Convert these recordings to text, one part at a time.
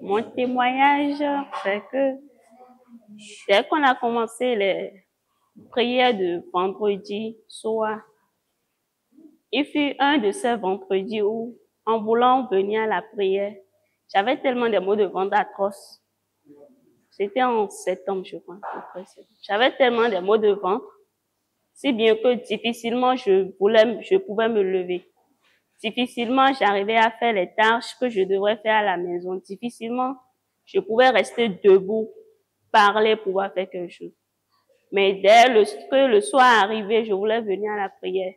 Mon témoignage, c'est que dès qu'on a commencé les prières de vendredi soir, il fut un de ces vendredis où, en voulant venir à la prière, j'avais tellement de maux de ventre atroces. C'était en septembre, je crois. J'avais tellement de maux de ventre, si bien que difficilement je pouvais me lever. Difficilement, j'arrivais à faire les tâches que je devrais faire à la maison. Difficilement, je pouvais rester debout, parler, pouvoir faire quelque chose. Mais dès que le soir arrivait, je voulais venir à la prière.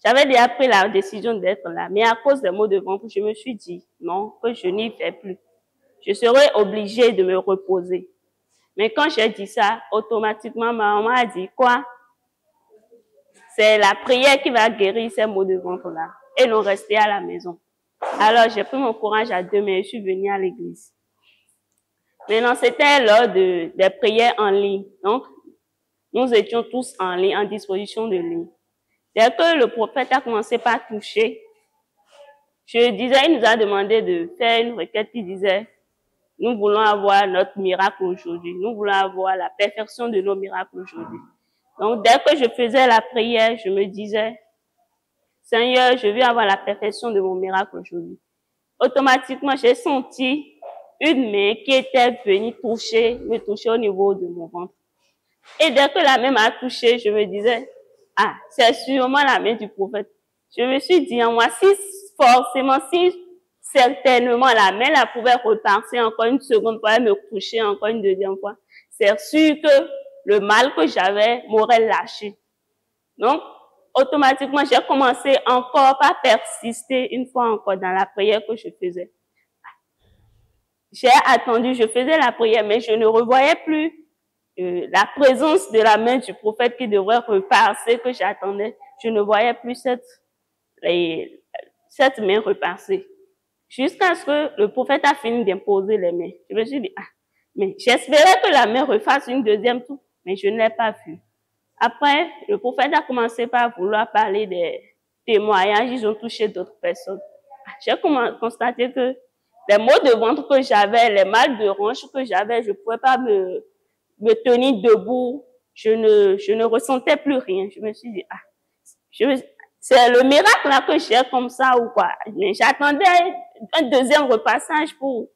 J'avais déjà pris la décision d'être là, mais à cause des maux de ventre, je me suis dit non, que je n'y vais plus. Je serais obligée de me reposer. Mais quand j'ai dit ça, automatiquement, ma maman a dit quoi? C'est la prière qui va guérir ces maux de ventre-là. Et non rester à la maison. Alors, j'ai pris mon courage à deux mains et je suis venue à l'église. Maintenant, c'était lors des prières en ligne. Donc, nous étions tous en ligne, en disposition de ligne. Dès que le prophète a commencé par toucher, il nous a demandé de faire une requête qui disait, nous voulons avoir notre miracle aujourd'hui. Nous voulons avoir la perfection de nos miracles aujourd'hui. Donc, dès que je faisais la prière, je me disais, Seigneur, je veux avoir la perfection de mon miracle aujourd'hui. Automatiquement, j'ai senti une main qui était venue me toucher au niveau de mon ventre. Et dès que la main m'a touché, je me disais, ah, c'est sûrement la main du prophète. Je me suis dit en moi, si certainement la main la pouvait repartir encore une seconde fois et me toucher encore une deuxième fois, c'est sûr que le mal que j'avais m'aurait lâché. Donc, automatiquement, j'ai commencé encore par persister une fois encore dans la prière que je faisais. J'ai attendu, je faisais la prière, mais je ne revoyais plus la présence de la main du prophète qui devrait repasser, que j'attendais. Je ne voyais plus cette main repasser. Jusqu'à ce que le prophète a fini d'imposer les mains. Je me suis dit, ah, mais j'espérais que la main refasse une deuxième tour, mais je ne l'ai pas vu. Après, le prophète a commencé par vouloir parler des témoignages, ils ont touché d'autres personnes. J'ai constaté que les maux de ventre que j'avais, les mal de hanche que j'avais, je ne pouvais pas me tenir debout, je ne ressentais plus rien. Je me suis dit, ah, c'est le miracle là que j'ai comme ça ou quoi. Mais j'attendais un deuxième repassage pour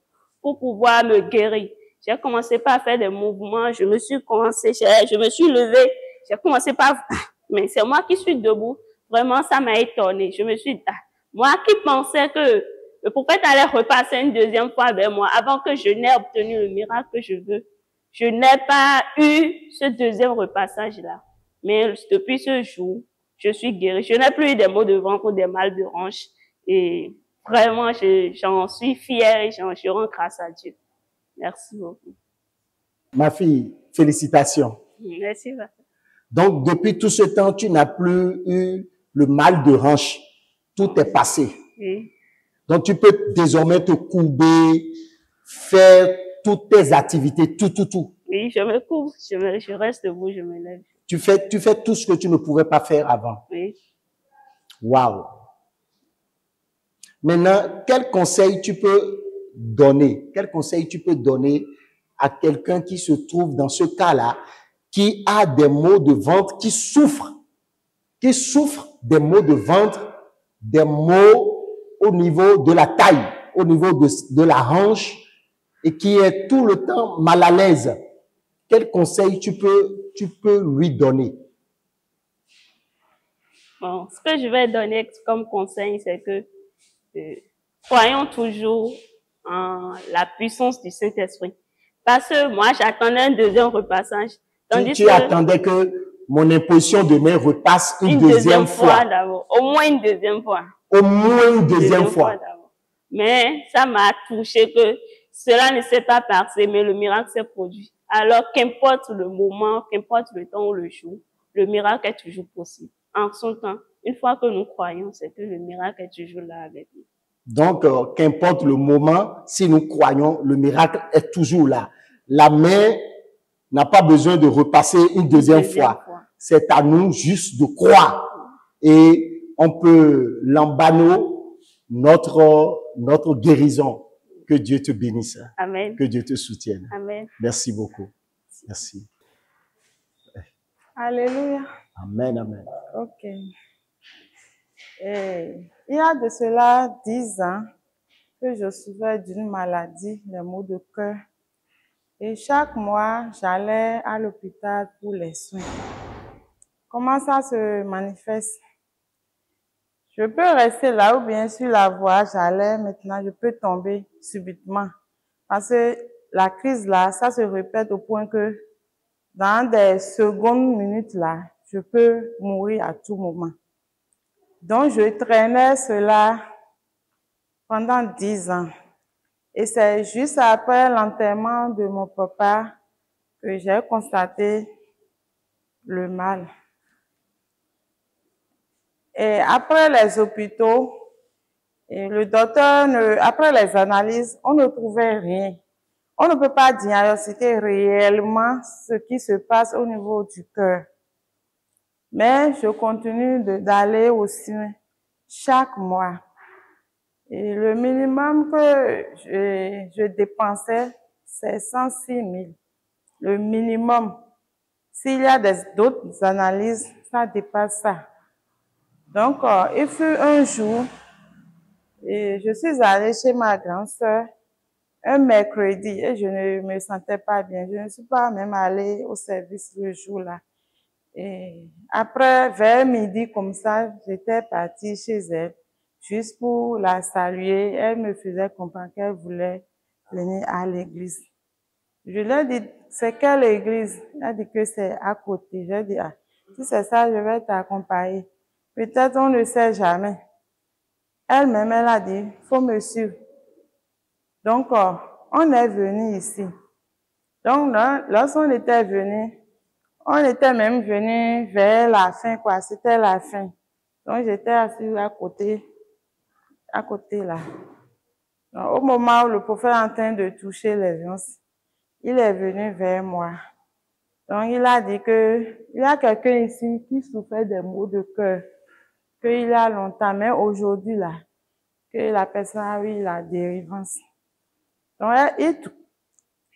pouvoir me guérir. J'ai commencé par faire des mouvements, je me suis levée, j'ai commencé par, mais c'est moi qui suis debout. Vraiment, ça m'a étonnée. Je me suis dit, ah, moi qui pensais que le prophète allait repasser une deuxième fois vers moi avant que je n'ai obtenu le miracle que je veux. Je n'ai pas eu ce deuxième repassage-là. Mais depuis ce jour, je suis guérie. Je n'ai plus eu des maux de ventre ou des mal de hanche. Et vraiment, j'en suis fière et je rends grâce à Dieu. Merci beaucoup. Ma fille, félicitations. Merci. Donc, depuis tout ce temps, tu n'as plus eu le mal de hanche. Tout est passé. Oui. Donc, tu peux désormais te courber, faire toutes tes activités, tout. Oui, je me couvre, je reste debout, je me lève. Tu fais tout ce que tu ne pouvais pas faire avant. Oui. Waouh. Maintenant, quel conseil tu peux donner? Quel conseil tu peux donner à quelqu'un qui se trouve dans ce cas-là, qui a des maux de ventre, qui souffre des maux de ventre, des maux au niveau de la taille, au niveau de la hanche, et qui est tout le temps mal à l'aise? Quel conseil tu peux lui donner? Bon, ce que je vais donner comme conseil, c'est que croyons toujours en la puissance du Saint-Esprit. Parce que moi, j'attendais un deuxième repassage. Tu attendais que mon imposition de main repasse une deuxième fois d'abord. Au moins une deuxième fois. Au moins une deuxième fois. Mais ça m'a touché que cela ne s'est pas passé, mais le miracle s'est produit. Alors, qu'importe le moment, qu'importe le temps ou le jour, le miracle est toujours possible. En son temps, une fois que nous croyons, c'est que le miracle est toujours là avec nous. Donc, qu'importe le moment, si nous croyons, le miracle est toujours là. La main n'a pas besoin de repasser une deuxième fois. C'est à nous juste de croire. Et on peut l'embano notre guérison. Que Dieu te bénisse. Amen. Que Dieu te soutienne. Amen. Merci beaucoup. Merci. Alléluia. Amen, amen. Ok. Et il y a de cela 10 ans que je souffrais d'une maladie, les maux de cœur. Et chaque mois, j'allais à l'hôpital pour les soins. Comment ça se manifeste? Je peux rester là ou bien sur la voie, j'allais, maintenant je peux tomber subitement. Parce que la crise là, ça se répète au point que dans des secondes, minutes là, je peux mourir à tout moment. Donc je traînais cela pendant 10 ans. Et c'est juste après l'enterrement de mon papa que j'ai constaté le mal. Et après les hôpitaux, et le docteur, après les analyses, on ne trouvait rien. On ne peut pas diagnostiquer réellement ce qui se passe au niveau du cœur. Mais je continue d'aller aux soins chaque mois. Et le minimum que je dépensais, c'est 106 000. Le minimum. S'il y a d'autres analyses, ça dépasse ça. Donc, il fut un jour, et je suis allée chez ma grande sœur un mercredi et je ne me sentais pas bien. Je ne suis pas même allée au service le jour-là. Et après, vers midi comme ça, j'étais partie chez elle, juste pour la saluer. Elle me faisait comprendre qu'elle voulait venir à l'église. Je lui ai dit, c'est quelle église? Elle a dit que c'est à côté. J'ai dit, ah, si c'est ça, je vais t'accompagner. Peut-être on ne sait jamais. Elle-même, elle a dit, faut me suivre. Donc, on est venu ici. Donc, lorsqu'on était venu, on était même venu vers la fin, quoi. C'était la fin. Donc, j'étais assise à côté là. Donc, au moment où le prophète est en train de toucher les gens, il est venu vers moi. Donc, il a dit que, il y a quelqu'un ici qui souffrait des maux de cœur, qu'il y a longtemps, mais aujourd'hui, là, que la personne a eu la délivrance. Donc,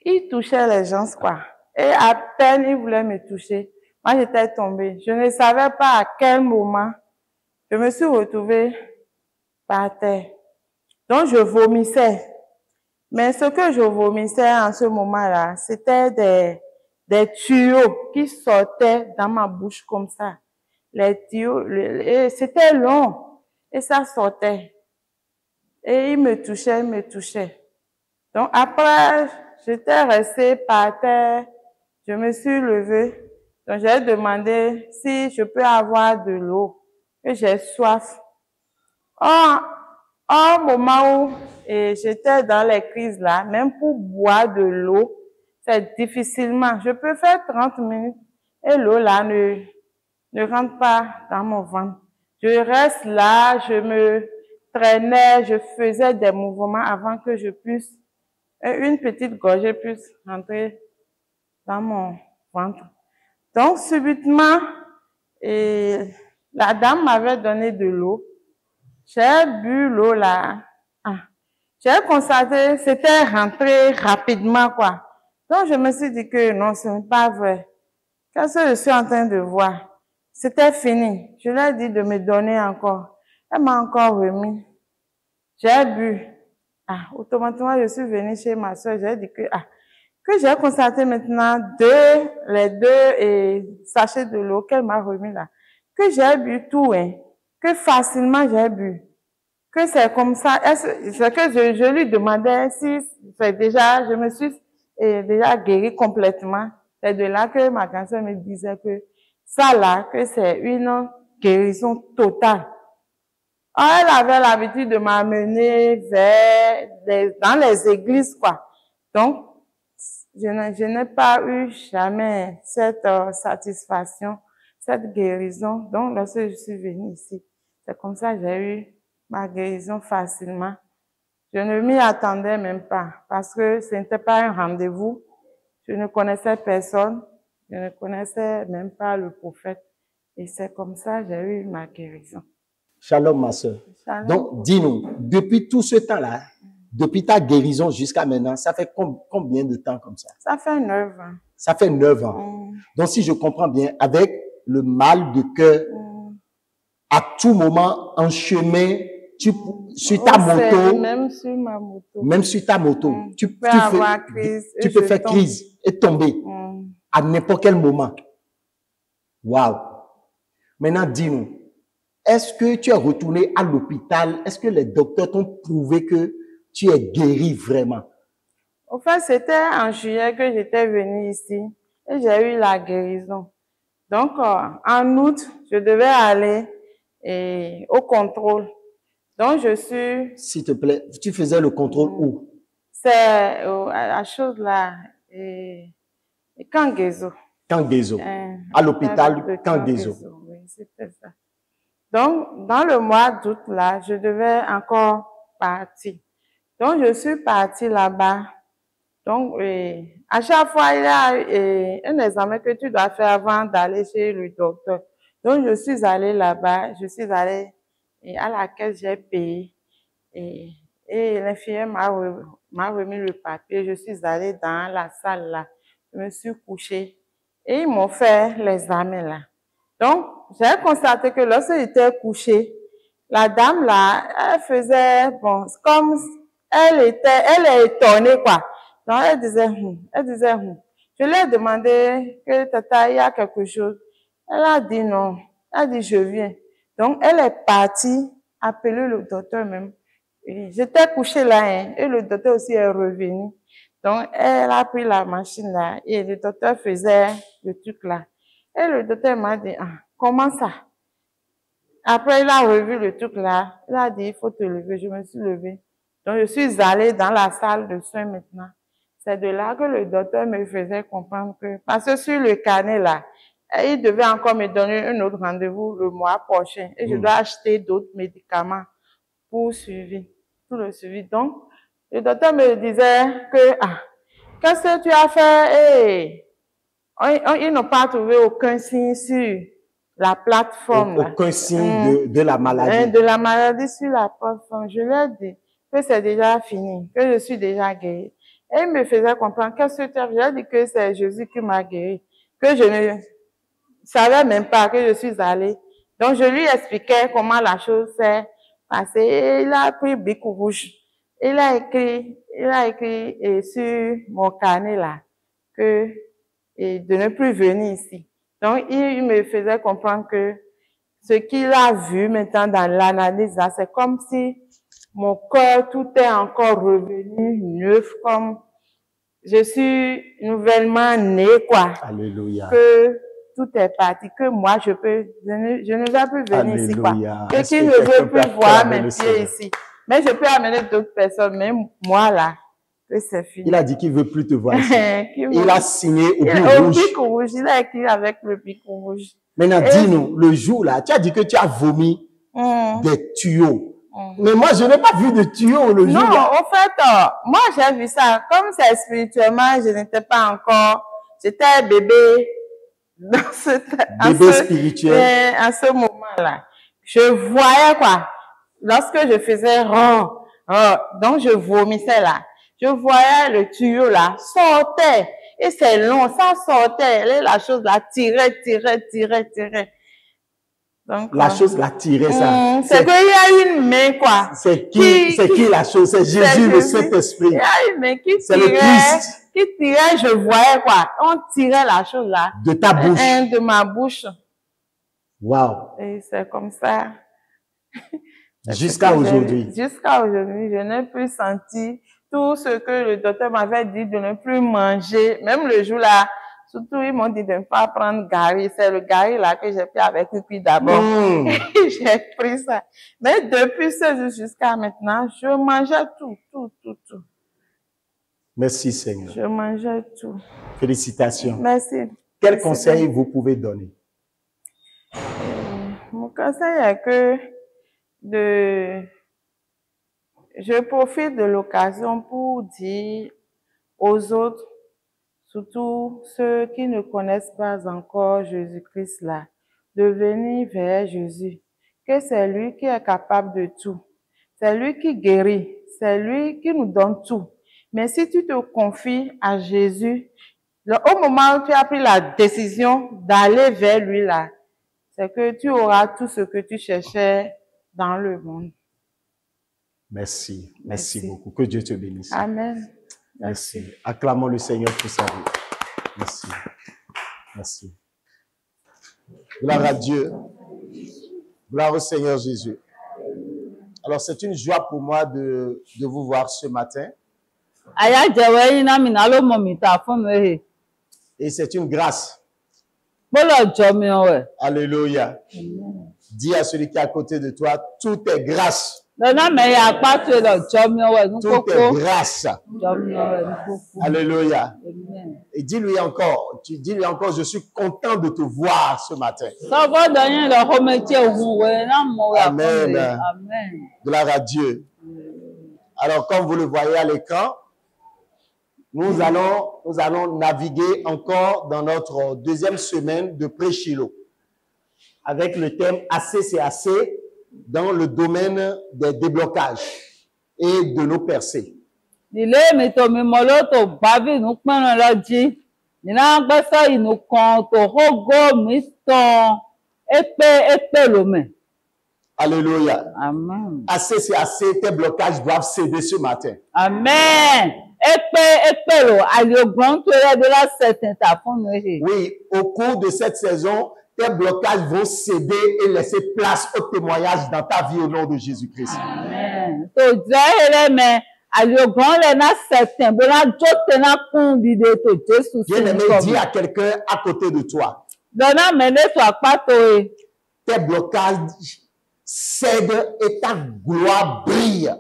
il touchait les gens, quoi. Et à peine il voulait me toucher, moi j'étais tombée. Je ne savais pas à quel moment je me suis retrouvée par terre. Donc je vomissais. Mais ce que je vomissais en ce moment-là, c'était des tuyaux qui sortaient dans ma bouche comme ça. Les tuyaux, c'était long et ça sortait. Et il me touchait. Donc après, j'étais restée par terre, je me suis levée. Donc j'ai demandé si je peux avoir de l'eau, que j'ai soif. Au moment où j'étais dans les crises là, même pour boire de l'eau, c'est difficilement. Je peux faire 30 minutes et l'eau là ne rentre pas dans mon ventre. Je reste là, je me traînais, je faisais des mouvements avant que je puisse une petite gorgée puisse rentrer dans mon ventre. Donc, subitement, la dame m'avait donné de l'eau. J'ai bu l'eau là. J'ai constaté que c'était rentré rapidement, quoi. Donc, je me suis dit que non, ce n'est pas vrai. Qu'est-ce que je suis en train de voir? C'était fini. Je lui ai dit de me donner encore. Elle m'a encore remis. J'ai bu. Automatiquement, je suis venue chez ma soeur, j'ai dit que j'ai constaté maintenant les deux sachets de l'eau qu'elle m'a remis là, que j'ai bu tout, que facilement j'ai bu, que c'est comme ça, c'est que je lui demandais si c'est déjà, je me suis déjà guérie complètement. C'est de là que ma grand-sœur me disait que ça là, que c'est une guérison totale. Elle avait l'habitude de m'amener dans les églises, quoi. Donc, je n'ai pas eu jamais cette satisfaction, cette guérison. Donc, lorsque je suis venue ici, c'est comme ça que j'ai eu ma guérison facilement. Je ne m'y attendais même pas parce que ce n'était pas un rendez-vous. Je ne connaissais personne. Je ne connaissais même pas le prophète. Et c'est comme ça que j'ai eu ma guérison. Shalom, ma soeur. Shalom. Donc, dis-nous, depuis tout ce temps-là, Depuis ta guérison jusqu'à maintenant, ça fait combien de temps comme ça? Ça fait 9 ans. Ça fait 9 ans. Donc, si je comprends bien, avec le mal de cœur, à tout moment, en chemin, sur ta moto, même sur ma moto. même sur ta moto, tu peux faire crise et tomber à n'importe quel moment. Waouh! Maintenant, dis-nous, est-ce que tu es retourné à l'hôpital? Est-ce que les docteurs t'ont prouvé que tu es guéri vraiment? En fait, c'était en juillet que j'étais venue ici et j'ai eu la guérison. Donc, en août, je devais aller au contrôle. Donc, je suis... S'il te plaît, tu faisais le contrôle où? C'est à la chose là, Kangezo. Kangezo. À l'hôpital Kangezo. Oui, c'était ça. Donc, dans le mois d'août là, je devais encore partir. Donc, je suis partie là-bas. Donc, à chaque fois, il y a un examen que tu dois faire avant d'aller chez le docteur. Donc, je suis allée là-bas, je suis allée à la caisse, j'ai payé. Et l'infirmière m'a remis le papier. Je suis allée dans la salle là. Je me suis couchée. Et ils m'ont fait l'examen là. Donc, j'ai constaté que lorsque j'étais couchée, la dame là, elle faisait, bon, comme, elle est étonnée quoi. Donc, elle disait. Je lui ai demandé que tata, il y a quelque chose. Elle a dit non. Elle a dit je viens. Donc, elle est partie appeler le docteur même. J'étais couchée là, hein, et le docteur aussi est revenu. Donc, elle a pris la machine là, et le docteur faisait le truc là. Et le docteur m'a dit, ah, comment ça? Après, il a revu le truc là. Il a dit, il faut te lever. Je me suis levée. Donc, je suis allée dans la salle de soins maintenant. C'est de là que le docteur me faisait comprendre que, parce que sur le carnet là, il devait encore me donner un autre rendez-vous le mois prochain. Et je dois acheter d'autres médicaments pour le suivi. Donc, le docteur me disait que, ah, qu'est-ce que tu as fait? Ils n'ont pas trouvé aucun signe sur la plateforme. Aucun signe de la maladie. De la maladie sur la plateforme. Je lui ai dit que c'est déjà fini, que je suis déjà guérie. Et il me faisait comprendre qu'est-ce que tu as fait. Je lui ai dit que c'est Jésus qui m'a guéri, que je ne savais même pas que je suis allée. Donc, je lui expliquais comment la chose s'est passée. Et il a pris bic rouge. Il a écrit sur mon carnet là que de ne plus venir ici. Donc, il me faisait comprendre que ce qu'il a vu maintenant dans l'analyse là, c'est comme si mon cœur, tout est encore revenu neuf, comme je suis nouvellement née, quoi. Alléluia. Que tout est parti, que moi, je ne vais plus venir ici, quoi. Que qui ne veut plus voir mes pieds ici. Mais je peux amener d'autres personnes, mais moi, là, que c'est fini. Il a dit qu'il veut plus te voir ici. Il a signé au bic rouge. Il a écrit avec le bic rouge. Maintenant, dis-nous, le jour là, tu as dit que tu as vomi des tuyaux. Mais moi, je n'ai pas vu de tuyaux le jour là. Non, au fait, moi, j'ai vu ça. Comme c'est spirituellement, je n'étais pas encore, j'étais bébé spirituel. À ce moment-là. Je voyais quoi. Lorsque je faisais donc je vomissais là. Je voyais le tuyau là, sortait. Et c'est long, ça sortait. Et la chose là tirait. Donc, la chose la tirait, ça. C'est qu'il y a une main, quoi. C'est qui la chose? C'est Jésus, le Saint-Esprit. Il y a une main qui tirait. C'est le Christ. Qui tirait, je voyais, quoi. On tirait la chose là. De ta bouche. De ma bouche. Wow. Et c'est comme ça. Jusqu'à aujourd'hui. Jusqu'à aujourd'hui, je n'ai plus senti tout ce que le docteur m'avait dit de ne plus manger. Même le jour là, surtout, ils m'ont dit de ne pas prendre gari. C'est le gari là que j'ai pris avec lui d'abord. J'ai pris ça. Mais depuis ce jour jusqu'à maintenant, je mangeais tout. Merci Seigneur. Je mangeais tout. Félicitations. Merci. Quel conseil vous pouvez donner? Mon conseil est que je profite de l'occasion pour dire aux autres, surtout ceux qui ne connaissent pas encore Jésus-Christ là, de venir vers Jésus, que c'est lui qui est capable de tout. C'est lui qui guérit. C'est lui qui nous donne tout. Mais si tu te confies à Jésus, au moment où tu as pris la décision d'aller vers lui là, c'est que tu auras tout ce que tu cherchais dans le monde. Merci. Merci beaucoup. Que Dieu te bénisse. Amen. Merci. Acclamons le Seigneur pour sa vie. Merci. Merci. Gloire à Dieu. Gloire au Seigneur Jésus. Alors, c'est une joie pour moi de vous voir ce matin. Et c'est une grâce. Alléluia. Dis à celui qui est à côté de toi, tout est grâce. Tout est grâce. Alléluia. Et dis-lui encore, je suis content de te voir ce matin. Amen. Gloire à Dieu. Alors, comme vous le voyez à l'écran, nous allons naviguer encore dans notre deuxième semaine de Pré-Shiloh avec le thème assez c'est assez dans le domaine des déblocages et de nos percées. Alléluia. Amen. Assez c'est assez, tes blocages doivent céder ce matin. Amen. Oui, au cours de cette saison, tes blocages vont céder et laisser place au témoignage dans ta vie au nom de Jésus-Christ. Amen. Bien-aimé, dis à quelqu'un à côté de toi. Tes blocages cèdent et ta gloire brille.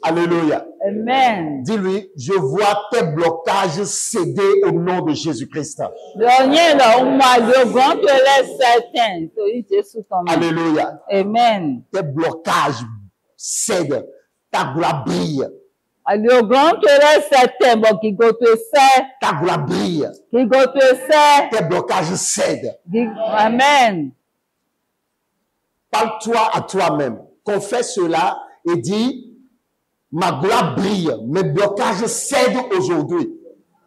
Alléluia. Amen. Dis-lui, je vois tes blocages céder au nom de Jésus-Christ. Alléluia. Amen. Tes blocages cèdent, ta gloire brille. Ta gloire brille. Tes blocages cèdent. Amen. Parle-toi à toi-même. Confesse cela et dis, ma gloire brille, mes blocages cèdent aujourd'hui.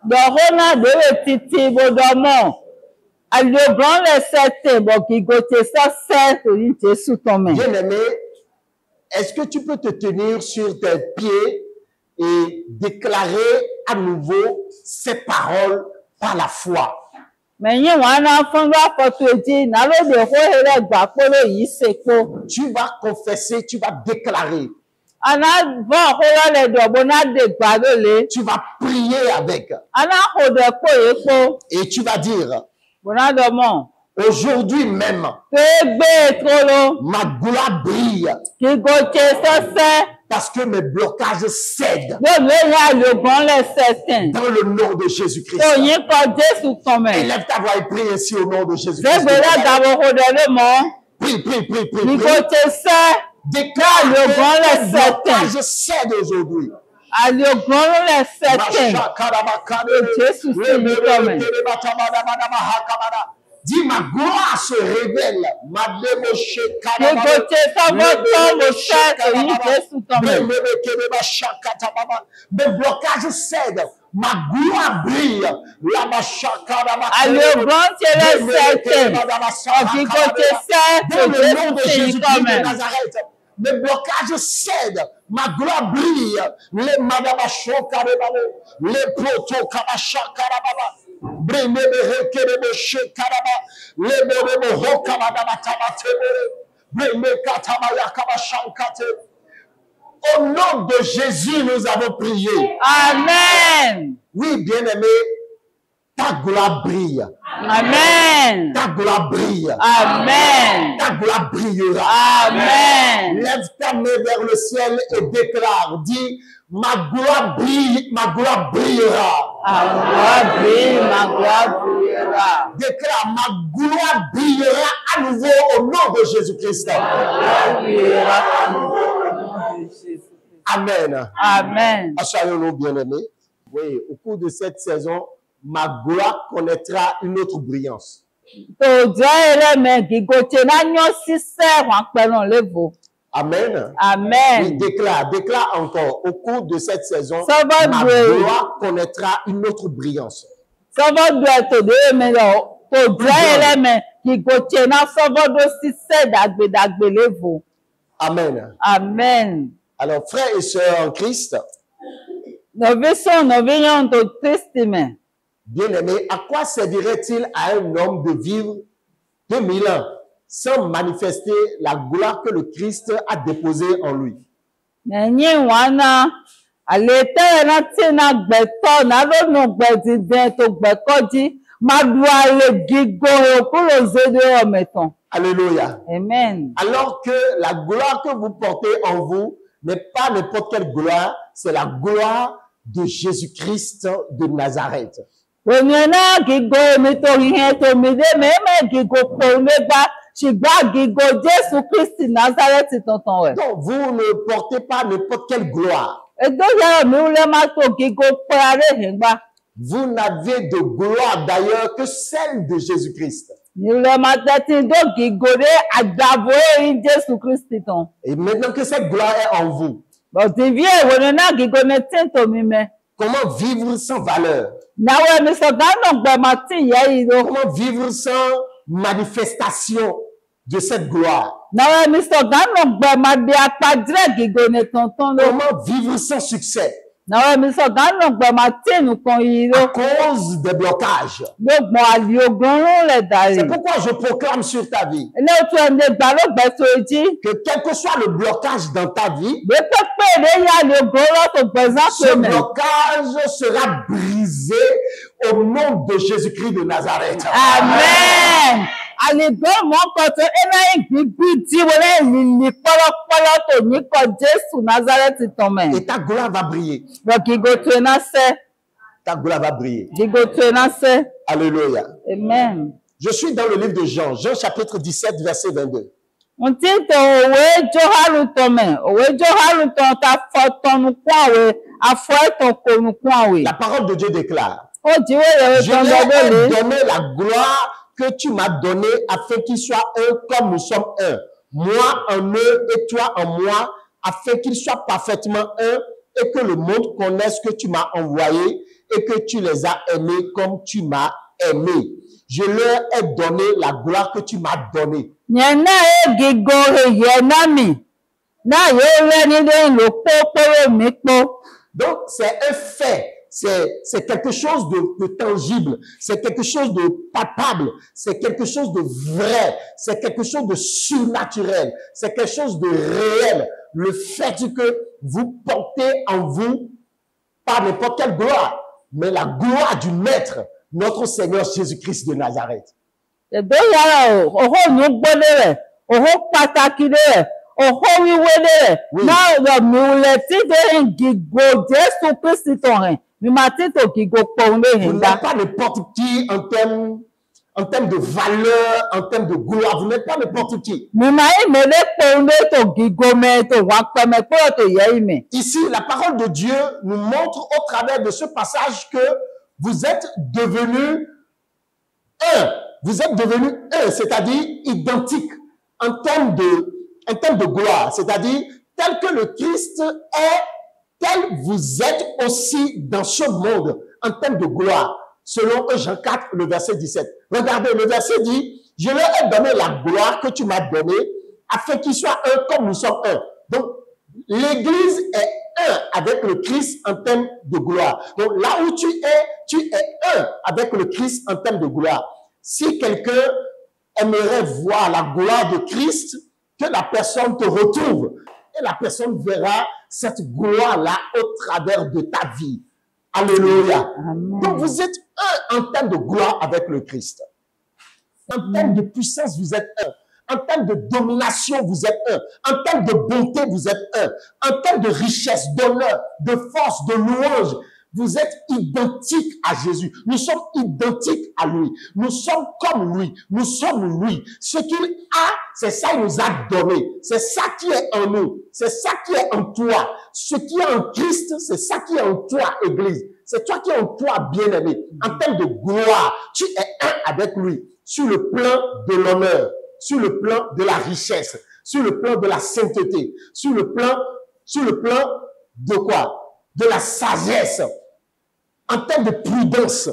Bien-aimé, est-ce que tu peux te tenir sur tes pieds et déclarer à nouveau ces paroles par la foi? Tu vas confesser, tu vas déclarer. Tu vas prier avec. Et tu vas dire, aujourd'hui même, ma gloire brille. Parce que mes blocages cèdent. Dans le nom de Jésus-Christ. Élève ta voix et prie ainsi au nom de Jésus-Christ. Prie. Déclare le blocage cède aujourd'hui. Dis, ma gloire se révèle. Mes blocages cèdent. Ma gloire brille. Dans le nom de Jésus-Christ de Nazareth. Mes blocages cèdent. Ma gloire brille. Les madabashokarababa. Les protokabachakarababa. Au nom de Jésus, nous avons prié. Amen. Oui, bien-aimé, ta gloire brille. Amen. Ta gloire brille. Amen. Ta gloire brillera. Amen. Lève ta main vers le ciel et déclare. Dis, ma gloire brille, ma gloire brillera. Ma gloire brille, ma gloire brillera. Déclare, ma gloire brillera à nouveau au nom de Jésus-Christ. Ma gloire brillera à nouveau au nom de Jésus-Christ. Amen. Amen. Soyons-nous bien-aimés. Oui, au cours de cette saison, ma gloire connaîtra une autre brillance. Amen. Amen. Oui, déclare encore, au cours de cette saison, Ça va ma durer. gloire connaîtra une autre brillance. Amen. Amen. Alors, frères et sœurs en Christ, bien-aimés, à quoi servirait-il à un homme de vivre 2000 ans sans manifester la gloire que le Christ a déposée en lui? Alléluia. Amen. Alors que la gloire que vous portez en vous n'est pas n'importe quelle gloire, c'est la gloire de Jésus-Christ de Nazareth. Donc, vous ne portez pas n'importe quelle gloire. Vous n'avez de gloire d'ailleurs que celle de Jésus-Christ. Et maintenant que cette gloire est en vous, comment vivre sans valeur? Comment vivre sans manifestation de cette gloire? Comment vivre sans succès? À cause des blocages. C'est pourquoi je proclame sur ta vie que quel que soit le blocage dans ta vie, ce blocage sera brisé au nom de Jésus-Christ de Nazareth. Amen. Et ta gloire va briller. Ta gloire va briller. Alléluia. Amen. Je suis dans le livre de Jean, Jean chapitre 17, verset 22. La parole de Dieu déclare: je leur ai donné la gloire que tu m'as donnée afin qu'ils soient un comme nous sommes un. Moi en eux et toi en moi, afin qu'ils soient parfaitement un et que le monde connaisse que tu m'as envoyé et que tu les as aimés comme tu m'as aimé. Je leur ai donné la gloire que tu m'as donnée. Donc, c'est un fait. C'est quelque chose de tangible, c'est quelque chose de palpable, c'est quelque chose de vrai, c'est quelque chose de surnaturel, c'est quelque chose de réel. Le fait que vous portez en vous pas n'importe quelle gloire, mais la gloire du Maître, notre Seigneur Jésus-Christ de Nazareth. Vous n'êtes pas n'importe qui en termes de valeur, en termes de gloire. Vous n'êtes pas n'importe qui. Ici, la parole de Dieu nous montre au travers de ce passage que vous êtes devenus un. Vous êtes devenus un, c'est-à-dire identique en termes de gloire. C'est-à-dire, tel que le Christ est, tel vous êtes aussi dans ce monde en termes de gloire, selon Jean 4, le verset 17. Regardez, le verset dit, je leur ai donné la gloire que tu m'as donnée, afin qu'ils soient un comme nous sommes un. Donc, l'Église est un avec le Christ en termes de gloire. Donc, là où tu es un avec le Christ en termes de gloire. Si quelqu'un aimerait voir la gloire de Christ, que la personne te retrouve. Et la personne verra cette gloire-là au travers de ta vie. Alléluia. Amen. Donc, vous êtes un en termes de gloire avec le Christ. En termes de puissance, vous êtes un. En termes de domination, vous êtes un. En termes de bonté, vous êtes un. En termes de richesse, d'honneur, de force, de louange, vous êtes identiques à Jésus. Nous sommes identiques à lui. Nous sommes comme lui. Nous sommes lui. Ce qu'il a, c'est ça qu'il nous a donné. C'est ça qui est en nous. C'est ça qui est en toi. Ce qui est en Christ, c'est ça qui est en toi, Église. C'est toi qui es en toi, bien-aimé. En termes de gloire, tu es un avec lui sur le plan de l'honneur, sur le plan de la richesse, sur le plan de la sainteté, sur le plan de quoi? De la sagesse, en termes de prudence,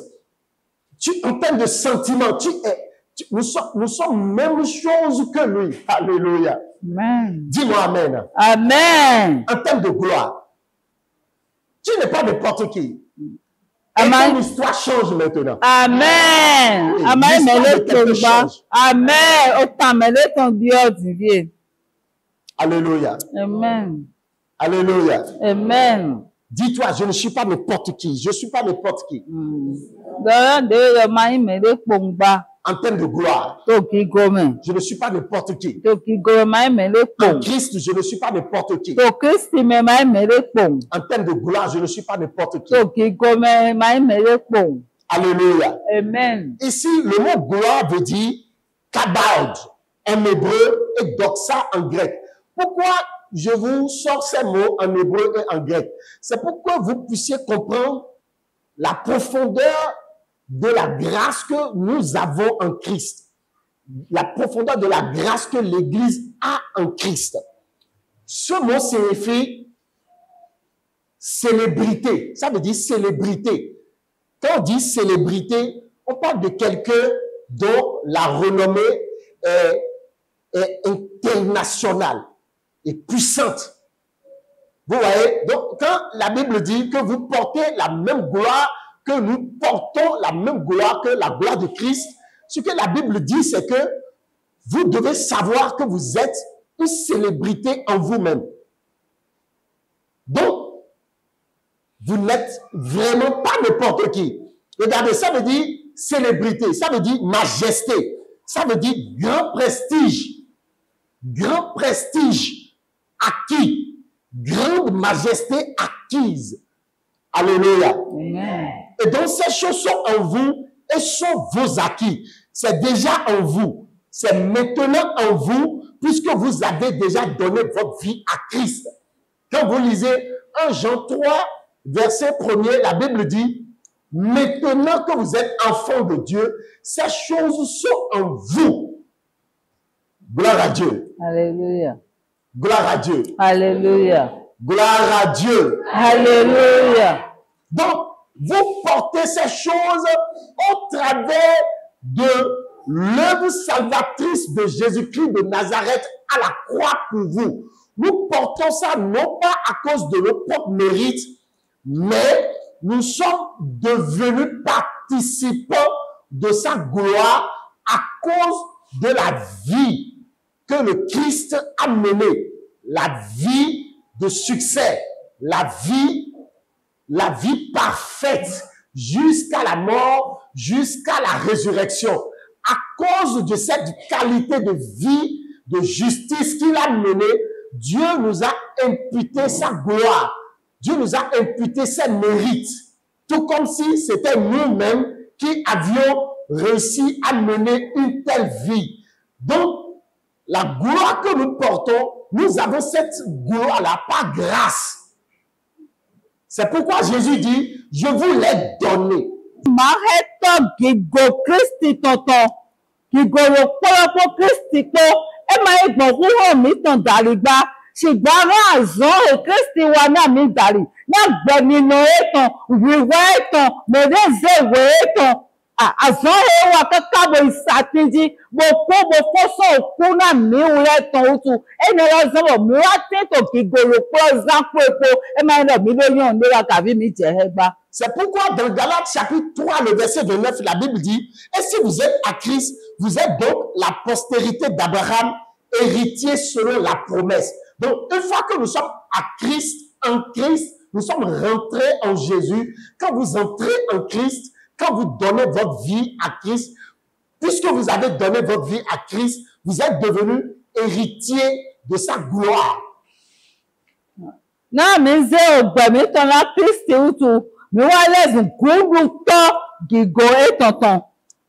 en termes de sentiment, nous sommes même chose que lui. Alléluia. Amen. Dis-moi amen. Amen. En termes de gloire, tu n'es pas n'importe qui. Et Amen. ton histoire change maintenant. Amen. Oui, Amen. l'histoire Mais de quelqu'un le change. Amen. Autant mais le ton Dieu divin. Alléluia. Amen. Alléluia. Amen. Dis-toi, je ne suis pas n'importe qui. Je ne suis pas n'importe qui. De mai mais le pomba. En termes de gloire, Toki gome. je ne suis pas n'importe qui. Toki gome mais le En pom. Christ, je ne suis pas n'importe qui. Toki stime mai mais le pom. En termes de gloire, je ne suis pas n'importe qui. Toki gome mai mais le pom. Alléluia. Amen. Ici, le mot gloire veut dire kabod en hébreu et doxa en grec. Pourquoi je vous sors ces mots en hébreu et en grec? C'est pour que vous puissiez comprendre la profondeur de la grâce que nous avons en Christ. La profondeur de la grâce que l'Église a en Christ. Ce mot signifie célébrité. Ça veut dire célébrité. Quand on dit célébrité, on parle de quelqu'un dont la renommée est internationale et puissante. Vous voyez? Donc, quand la Bible dit que vous portez la même gloire, que nous portons la même gloire que la gloire de Christ, ce que la Bible dit, c'est que vous devez savoir que vous êtes une célébrité en vous-même. Donc, vous n'êtes vraiment pas n'importe qui. Regardez, ça veut dire célébrité, ça veut dire majesté, ça veut dire grand prestige acquis, grande majesté acquise. Alléluia. Amen. Et donc, ces choses sont en vous et sont vos acquis. C'est déjà en vous. C'est maintenant en vous, puisque vous avez déjà donné votre vie à Christ. Quand vous lisez 1 Jean 3, verset 1er, la Bible dit, maintenant que vous êtes enfants de Dieu, ces choses sont en vous. Gloire à Dieu. Alléluia. Gloire à Dieu. Alléluia. Gloire à Dieu. Alléluia. Donc, vous portez ces choses au travers de l'œuvre salvatrice de Jésus-Christ de Nazareth à la croix pour vous. Nous portons ça non pas à cause de nos propres mérites, mais nous sommes devenus participants de sa gloire à cause de la vie que le Christ a menée, la vie de succès, la vie parfaite jusqu'à la mort, jusqu'à la résurrection. À cause de cette qualité de vie, de justice qu'il a menée, Dieu nous a imputé sa gloire. Dieu nous a imputé ses mérites. Tout comme si c'était nous-mêmes qui avions réussi à mener une telle vie. Donc, la gloire que nous portons, nous avons cette gloire-là par grâce. C'est pourquoi Jésus dit, je vous l'ai donné. Maheto gigo Christi tonton. Gigo lo polopo Christi to. E ma egbo kuho mi ton daliba. Ṣùgbọ́n àzọ́ Kristi wa náà mi dàrí. Ní àgbẹ̀ nínú ètò, ìwé ètò, mèrèzé ìwé ètò. Àzọ́ wa kẹ́kọ̀ọ́ ìsàtìjì. Mo fọ́sọ̀ òkú náà mi ìwé ètò òtù. Ẹni lọ sọ́wọ́ mi wá tètò kí gòrò pọ̀ zápò epo. Ẹ máa ń rẹ̀ mí lóyún òǹdéra tàbí mi jẹ́ ẹgbà. C'est pourquoi dans Galates chapitre 3, le verset 29, la Bible dit, et si vous êtes à Christ, vous êtes donc la postérité d'Abraham, héritier selon la promesse. Donc, une fois que nous sommes à Christ, en Christ, nous sommes rentrés en Jésus. Quand vous entrez en Christ, quand vous donnez votre vie à Christ, puisque vous avez donné votre vie à Christ, vous êtes devenu héritier de sa gloire. Náà mi zé ògbẹ̀mí tán lá Kristi útu. Mi wá lẹ́sìn gúngún tọ́ gìgò étọ̀tàn.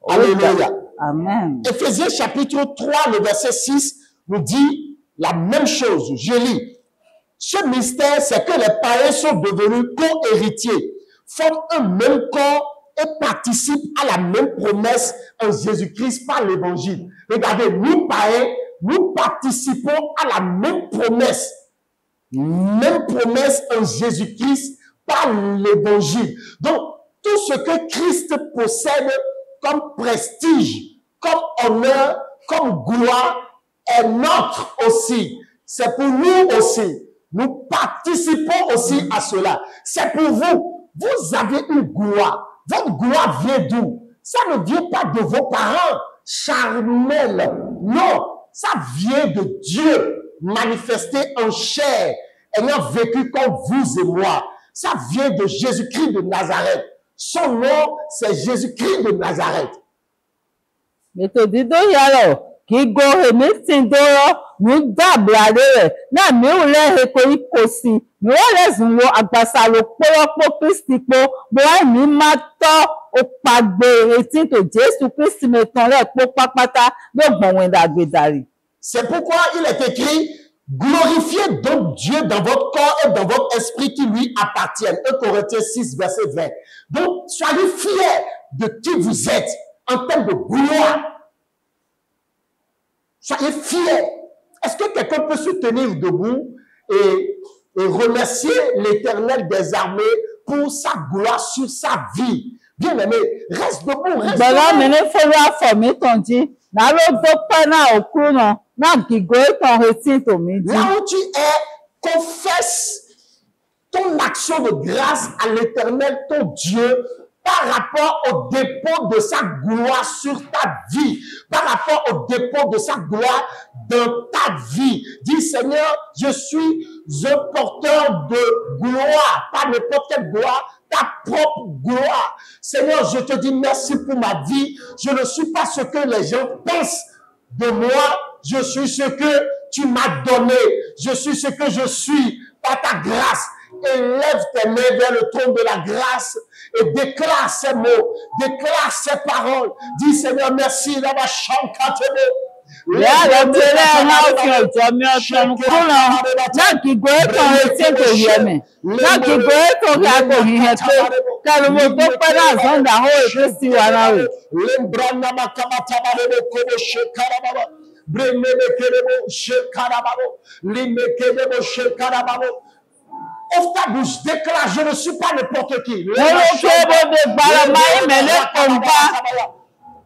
Alléluia. Amen. Éphésiens chapitre 3, le verset 6 nous dit la même chose. Je lis. Ce mystère, c'est que les païens sont devenus co-héritiers, forment un même corps et participent à la même promesse en Jésus-Christ par l'évangile. Regardez, nous païens, nous participons à la même promesse en Jésus-Christ par l'évangile. Donc, tout ce que Christ possède comme prestige, comme honneur, comme gloire est notre aussi. C'est pour nous aussi. Nous participons aussi à cela. C'est pour vous. Vous avez une gloire. Votre gloire vient d'où? Ça ne vient pas de vos parents charnels. Non, ça vient de Dieu manifesté en chair, ayant vécu comme vous et moi. Ça vient de Jésus-Christ de Nazareth. Son nom, c'est Jésus-Christ de Nazareth. C'est pourquoi il est écrit, glorifiez donc Dieu dans votre corps et dans votre esprit qui lui appartiennent. 1 Corinthiens 6, verset 20. Donc, soyez fiers de qui vous êtes en termes de gloire. Soyez fiers. Est-ce que quelqu'un peut se tenir debout et remercier l'Éternel des armées pour sa gloire sur sa vie? Bien aimé, reste debout, reste debout. Là où tu es, confesse ton action de grâce à l'Éternel, ton Dieu, par rapport au dépôt de sa gloire sur ta vie, par rapport au dépôt de sa gloire dans ta vie. Dis, Seigneur, je suis un porteur de gloire, pas n'importe quelle gloire, ta propre gloire. Seigneur, je te dis merci pour ma vie. Je ne suis pas ce que les gens pensent de moi. Je suis ce que tu m'as donné. Je suis ce que je suis par ta grâce. Élève tes mains vers le trône de la grâce et déclare ces mots, déclare ces paroles. Dis, Seigneur, merci. Là, ma chante, ouvre ta bouche, déclare, je ne suis pas n'importe qui.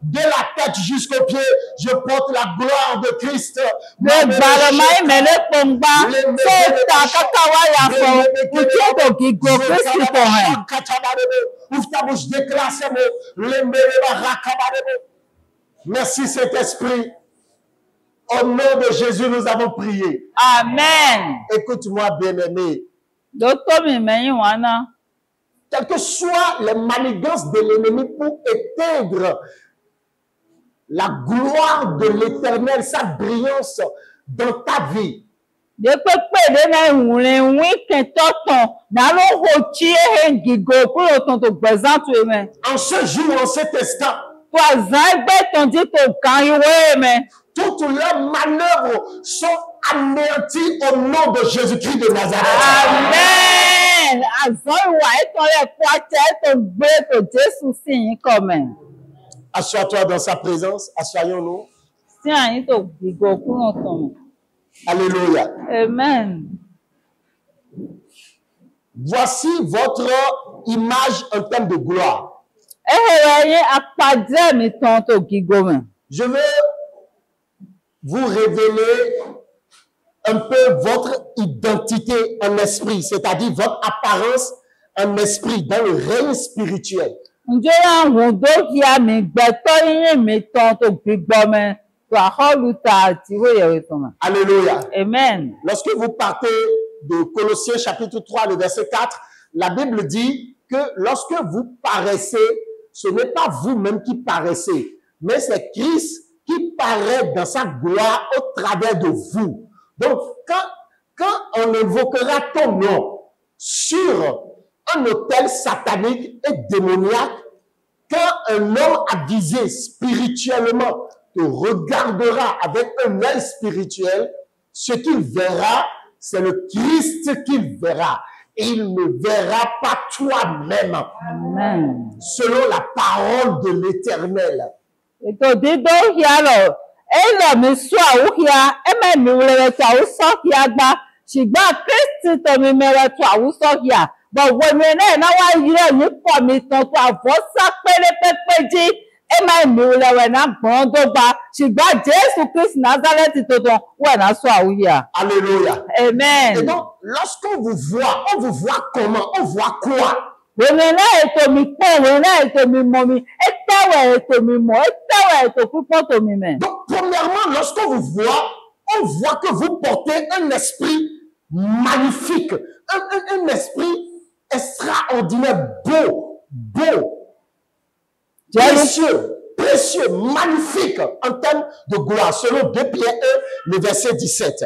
De la tête jusqu'aux pieds, je porte la gloire de Christ. Ouvre ta bouche, déclare ces mots. Merci Saint-Esprit. Au nom de Jésus, nous avons prié. Amen. Écoute-moi, bien-aimé. Quelles que soient les manigances de l'ennemi pour éteindre la gloire de l'Éternel, sa brillance dans ta vie. En ce jour, en cet instant, toutes leurs manœuvres sont anéanties au nom de Jésus-Christ de Nazareth. Amen. Assois-toi dans sa présence. Assoyons-nous. Alléluia. Amen. Voici votre image en termes de gloire. Je veux vous révéler un peu votre identité en esprit, c'est-à-dire votre apparence en esprit dans le règne spirituel. Alléluia. Amen. Lorsque vous partez de Colossiens chapitre 3, le verset 4, la Bible dit que lorsque vous paraissez, ce n'est pas vous-même qui paraissez, mais c'est Christ qui paraît dans sa gloire au travers de vous. Donc, quand on évoquera ton nom sur un autel satanique et démoniaque, quand un homme avisé spirituellement te regardera avec un œil spirituel, ce qu'il verra, c'est le Christ qu'il verra. Il ne verra pas toi-même, Amen. selon la parole de l'Éternel. Ètò dídó hia lọ, lọ mi sọ àwùhia, mẹ mi wúlẹ̀ tó àwùsọ hia gba, ṣùgbọ́n Kristi tó mi mẹrẹ tó àwùsọ hia. Bọ̀wọ̀ mi náà náà wá yí ẹ̀yìn pọ̀ mi tán tó àfọ́sá pérépépé jí, mẹ mi wúlẹ̀ wẹ̀ náà gbọ́n tó gba, ṣùgbọ́n Jésù Kristi Nazareth tó tán wẹ̀ náà sọ àwùhia. Alléluia. Amen. Et donc, lorsqu'on vous voit comment? On voit quoi? Wèmí náà ètò mi pọ̀, wèmí náà ètò mi mọ̀ mi, tẹ́wẹ̀ ètò mi mọ̀, tẹ́wẹ̀ ètò púpọ̀ tó mi mẹ̀. Donc, premièrement, lorsqu'on vous voit, on voit que vous portez un esprit magnifique, un esprit extraordinaire, beau, précieux, magnifique en termes de gloire, selon 2 Pierre 1, le verset 17.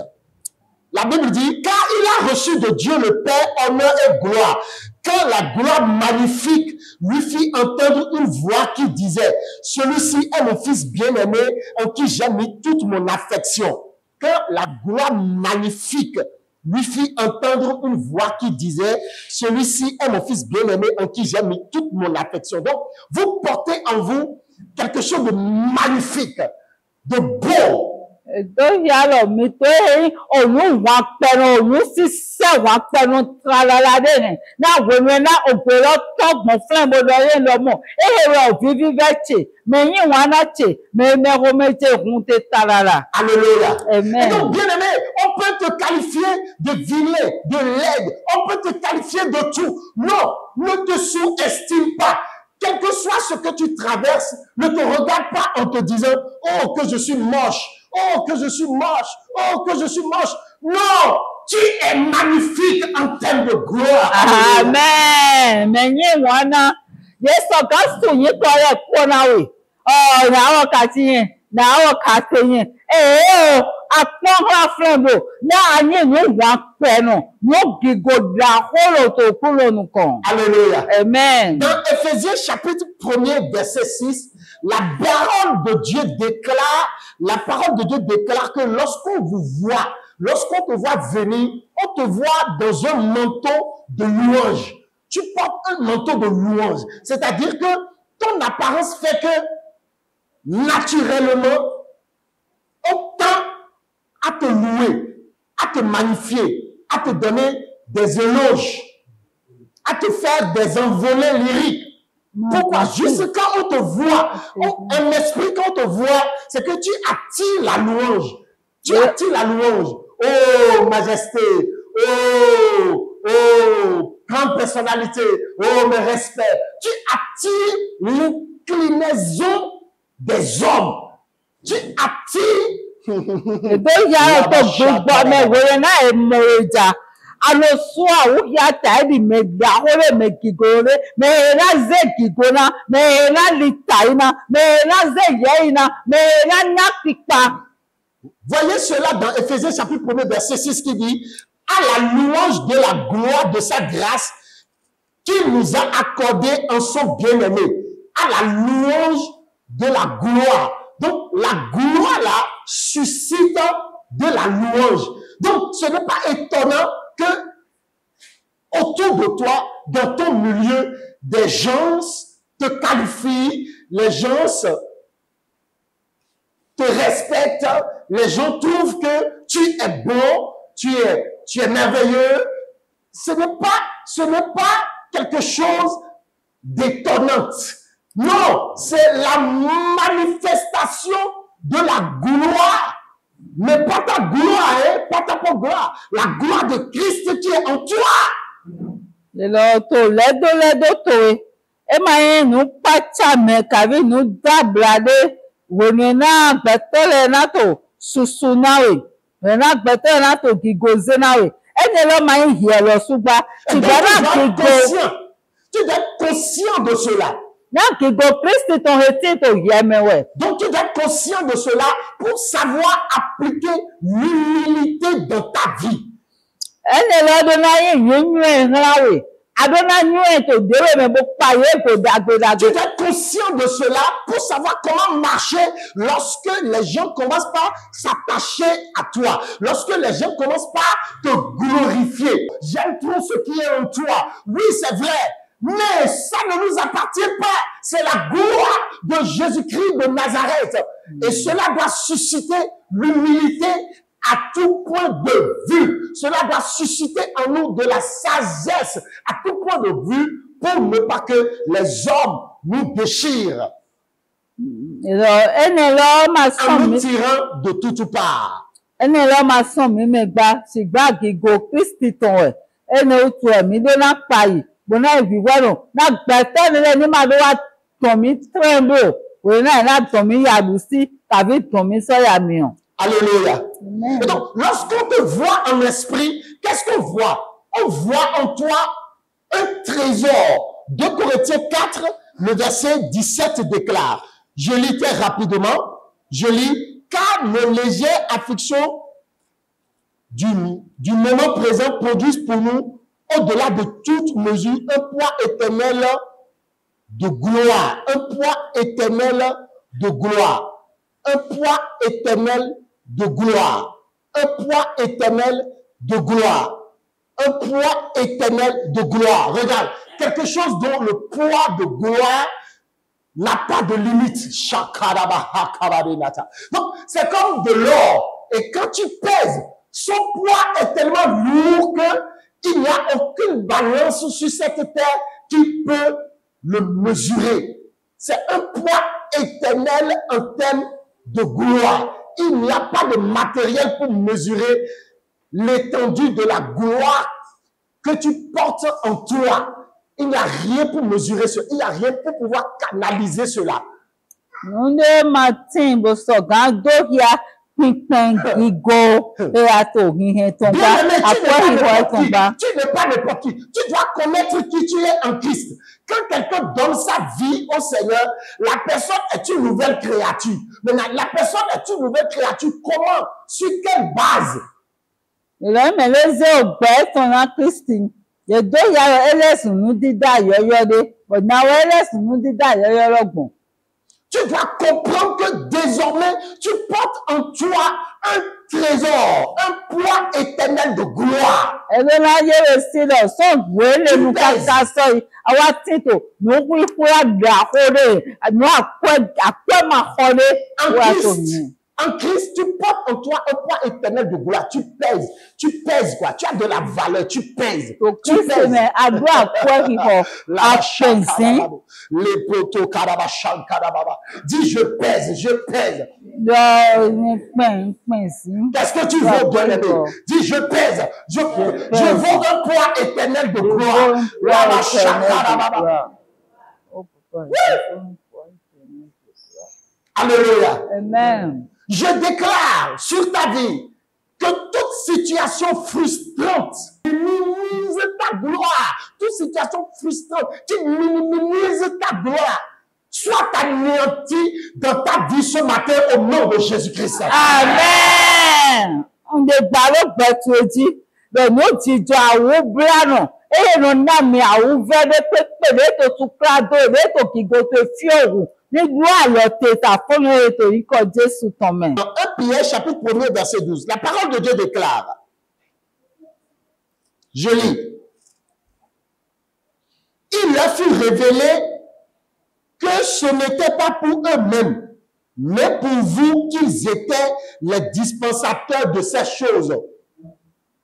La Bible dit, car il a reçu de Dieu le Père honneur et gloire, quand la gloire magnifique lui fit entendre une voix qui disait, celui-ci est mon fils bien-aimé en qui j'ai mis toute mon affection. Quand la gloire magnifique lui fit entendre une voix qui disait, celui-ci est mon fils bien-aimé en qui j'ai mis toute mon affection. Donc, vous portez en vous quelque chose de magnifique, de beau. Ètò hia lọ mi tó yẹn, òun wà pẹ̀lú òun sísẹ̀ wà pẹ̀lú tralalade rẹ̀. Náà wèmí náà ògbèrè tọ́gbọ̀n fún ẹ̀mọ́dọ̀ yẹn lọ mọ̀. Ehèrè òvivi bẹ́ tse, mẹ̀yìn wọn náà tse, mẹ̀mẹ́rọ méje òun tẹ tarara. Alléluia. Amen. Et donc, bien-aimé, on peut te qualifier de vilain, de laide, on peut te qualifier de tout. Non, ne te sous-estime pas. Quel que soit ce que tu traverses, ne te regarde pas en te disant, oh, que je suis moche. Oh, que je suis moche. Oh, que je suis moche. Non, tu es magnifique en termes de gloire. Amen. Mẹ̀yìn wọn náà, Yéṣu Kristi yìí tọ́ yẹ kó náà wè. N'àwọn kàtí yẹn, n'àwọn kàtí yẹn. Àpọ́nhá fúnbò, náà yẹn ní wọ́n pẹ̀lú, ní gígò dàhóró tó kúrò nìkan. Alléluia. Amen. Dans Éphésiens chapitre 1er, verset 6, la parole de Dieu déclare que lorsqu'on vous voit, lorsqu'on te voit venir, on te voit dans un manteau de louange. Tu portes un manteau de louange. C'est-à-dire que ton apparence fait que, naturellement, on tend à te louer, à te magnifier, à te donner des éloges, à te faire des envolées lyriques. Pourquoi? Juste quand on te voit, un esprit quand on te voit, c'est que tu attires la louange. Tu attires la louange. Oh, majesté. Oh, grande personnalité. Oh, mes respects. Tu attires l'inclinaison des hommes. Tu attires. Ètò hia ètò gbogbo ọmọ ìwòye náà èmọ̀ ìjà. Alosua uhia taidi megahore megigore mehera ze gigona mehera litaina mehera ze yeina mehera nakika. Voyez cela dans Éphésiens chapitre 1er verset 6 qui dit à la louange de la gloire de sa grâce qu'il nous a accordé en son bien-aimé. À la louange de la gloire. Donc la gloire là suscite de la louange. Donc ce n'est pas étonnant que autour de toi, dans ton milieu, des gens te qualifient, les gens te respectent, les gens trouvent que tu es bon, tu es merveilleux. Ce n'est pas quelque chose d'étonnant. Non, c'est la manifestation de la gloire. Mais pas ta gloire, hein? Pas ta propre gloire. La gloire de Christ qui est en toi. Ledo to. Emaye nu pacha me kavi nu dablade. Wenena betele na to susunawe. Wenena betele na to gigozenawe. Enelo maye hielo suba. Tu dois être conscient de cela. Donc tu dois être conscient de cela pour savoir appliquer l'humilité dans ta vie. Tu dois être conscient de cela pour savoir comment marcher lorsque les gens commencent par s'attacher à toi. Lorsque les gens commencent par te glorifier. J'aime trop ce qui est en toi. Oui, c'est vrai. Mais ça ne nous appartient pas. C'est la gloire de Jésus-Christ de Nazareth. Et cela doit susciter l'humilité à tout point de vue. Cela doit susciter en nous de la sagesse à tout point de vue pour ne pas que les hommes nous déchirent en nous tirant de toutes parts. Alléluia. Et donc, lorsqu'on te voit en esprit, qu'est-ce qu'on voit? On voit en toi un trésor. 2 Corinthiens 4, le verset 17 déclare. Je lis très rapidement. Je lis, car nos légères afflictions du moment présent produisent pour nous, au-delà de toute mesure, un poids éternel de gloire. Un poids éternel de gloire. Un poids éternel de gloire. Un poids éternel de gloire. Un poids éternel de gloire. Regarde, quelque chose dont le poids de gloire n'a pas de limite. Donc, c'est comme de l'or. Et quand tu pèses, son poids est tellement lourd qu'il n'y a aucune balance sur cette terre qui peut le mesurer. C'est un poids éternel en termes de gloire. Il n'y a pas de matériel pour mesurer l'étendue de la gloire que tu portes en toi. Il n'y a rien pour mesurer cela. Il n'y a rien pour pouvoir canaliser cela. Tu n'es pas n'importe qui. Tu dois connaître qui tu es en Christ. Quand quelqu'un donne sa vie au Seigneur, la personne est une nouvelle créature. Maintenant, la personne est une nouvelle créature. Comment? Sur quelle base? Tu dois comprendre que désormais, tu portes en toi un trésor, un poids éternel de gloire. En Christ, tu portes en toi un poids éternel de gloire. Tu pèses quoi? Tu as de la valeur, tu pèses. Tu pèses. Les poteaux, dis je pèse, je pèse. Qu'est-ce que tu veux, bien-aimé? Dis je pèse, je vaux un poids éternel de gloire. Alléluia. Amen. Je déclare sur ta vie que toute situation frustrante minimise ta gloire. Toute situation frustrante qui minimise ta gloire soit anéantie dans ta vie ce matin au nom de Jésus-Christ. Amen. On débarque betudi de nous dit blano et non na mi a ouvert de to tukrado de to kigote fioru. Dans 1 Pierre, chapitre 1er, verset 12, la parole de Dieu déclare, je lis, il leur fut révélé que ce n'était pas pour eux-mêmes, mais pour vous qu'ils étaient les dispensateurs de ces choses,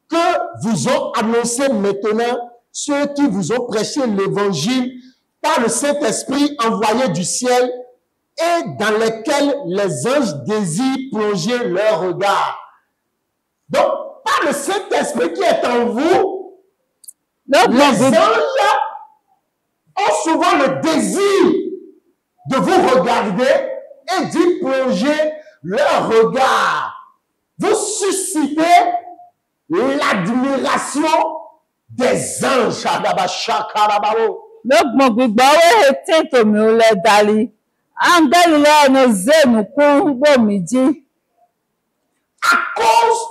que vous ont annoncé maintenant ceux qui vous ont prêché l'évangile par le Saint-Esprit envoyé du ciel et dans lesquels les anges désirent plonger leur regard. Donc, par le Saint-Esprit qui est en vous, les anges ont souvent le désir de vous regarder et d'y plonger leur regard. Vous suscitez l'admiration des anges. À cause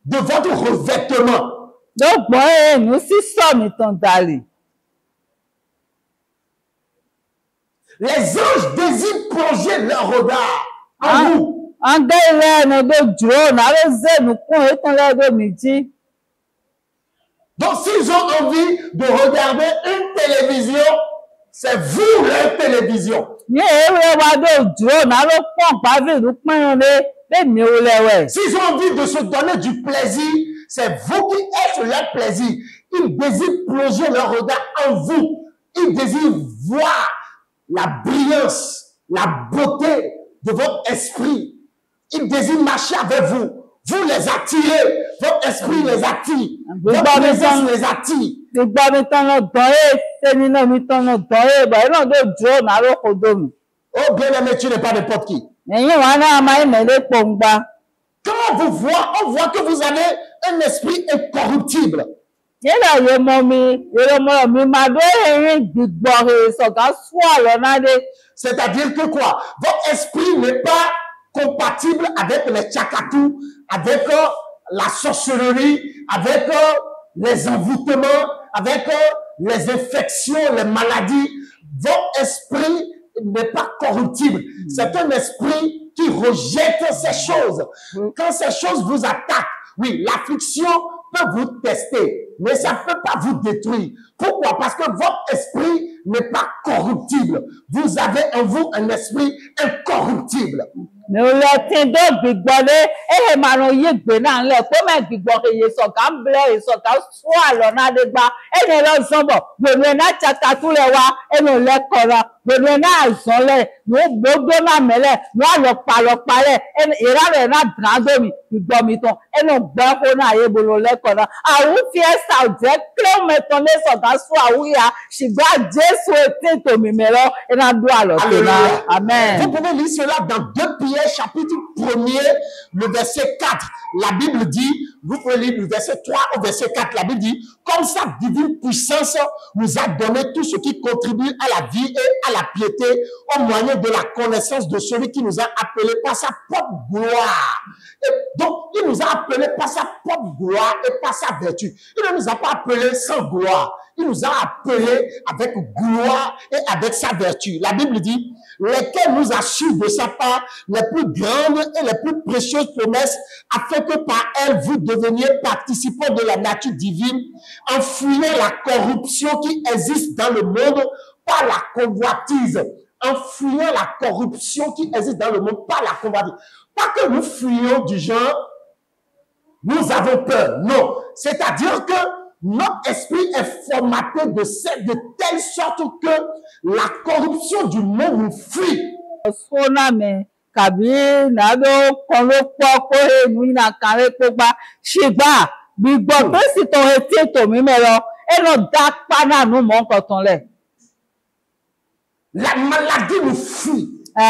de votre revêtement. Les anges désirent plonger leur regard en vous. Donc, s'ils ont envie de regarder une télévision, c'est vous leur télévision. S'ils ont envie de se donner du plaisir, c'est vous qui êtes leur plaisir. Ils désirent plonger leur regard en vous. Ils désirent voir la brillance, la beauté de votre esprit. Ils désirent marcher avec vous. Vous les attirez. Votre esprit les attire. Votre présence les attire. Oh bien-aimé, tu n'es pas n'importe qui. Quand on voit que vous avez un esprit incorruptible. C'est-à-dire que quoi? Votre esprit n'est pas compatible avec les tchakatou, avec la sorcellerie, avec les envoûtements, avec les infections, les maladies. Votre esprit n'est pas corruptible. C'est un esprit qui rejette ces choses. Quand ces choses vous attaquent, oui, l'affliction peut vous tester, mais ça ne peut pas vous détruire. Pourquoi? Parce que votre esprit n'est pas corruptible. Vous avez en vous un esprit incorruptible. Amen. Vous pouvez lire cela dans 2 Pierre chapitre 1er, le verset 4. La Bible dit, vous pouvez lire le verset 3 au verset 4, la Bible dit, comme sa divine puissance nous a donné tout ce qui contribue à la vie et à la piété au moyen de la connaissance de celui qui nous a appelés par sa propre gloire. Et donc, il nous a appelés par sa propre gloire et par sa vertu. Il ne nous a pas appelés sans gloire. Il nous a appelés avec gloire et avec sa vertu. La Bible dit, lesquels nous assurent de sa part les plus grandes et les plus précieuses promesses, afin que par elles vous deveniez participants de la nature divine, en fuyant la corruption qui existe dans le monde par la convoitise. En fuyant la corruption qui existe dans le monde par la convoitise. Pas que nous fuyons du genre, nous avons peur. Non. C'est-à-dire que notre esprit est formaté de telle sorte que la corruption du monde nous fuit. La maladie nous fuit. Et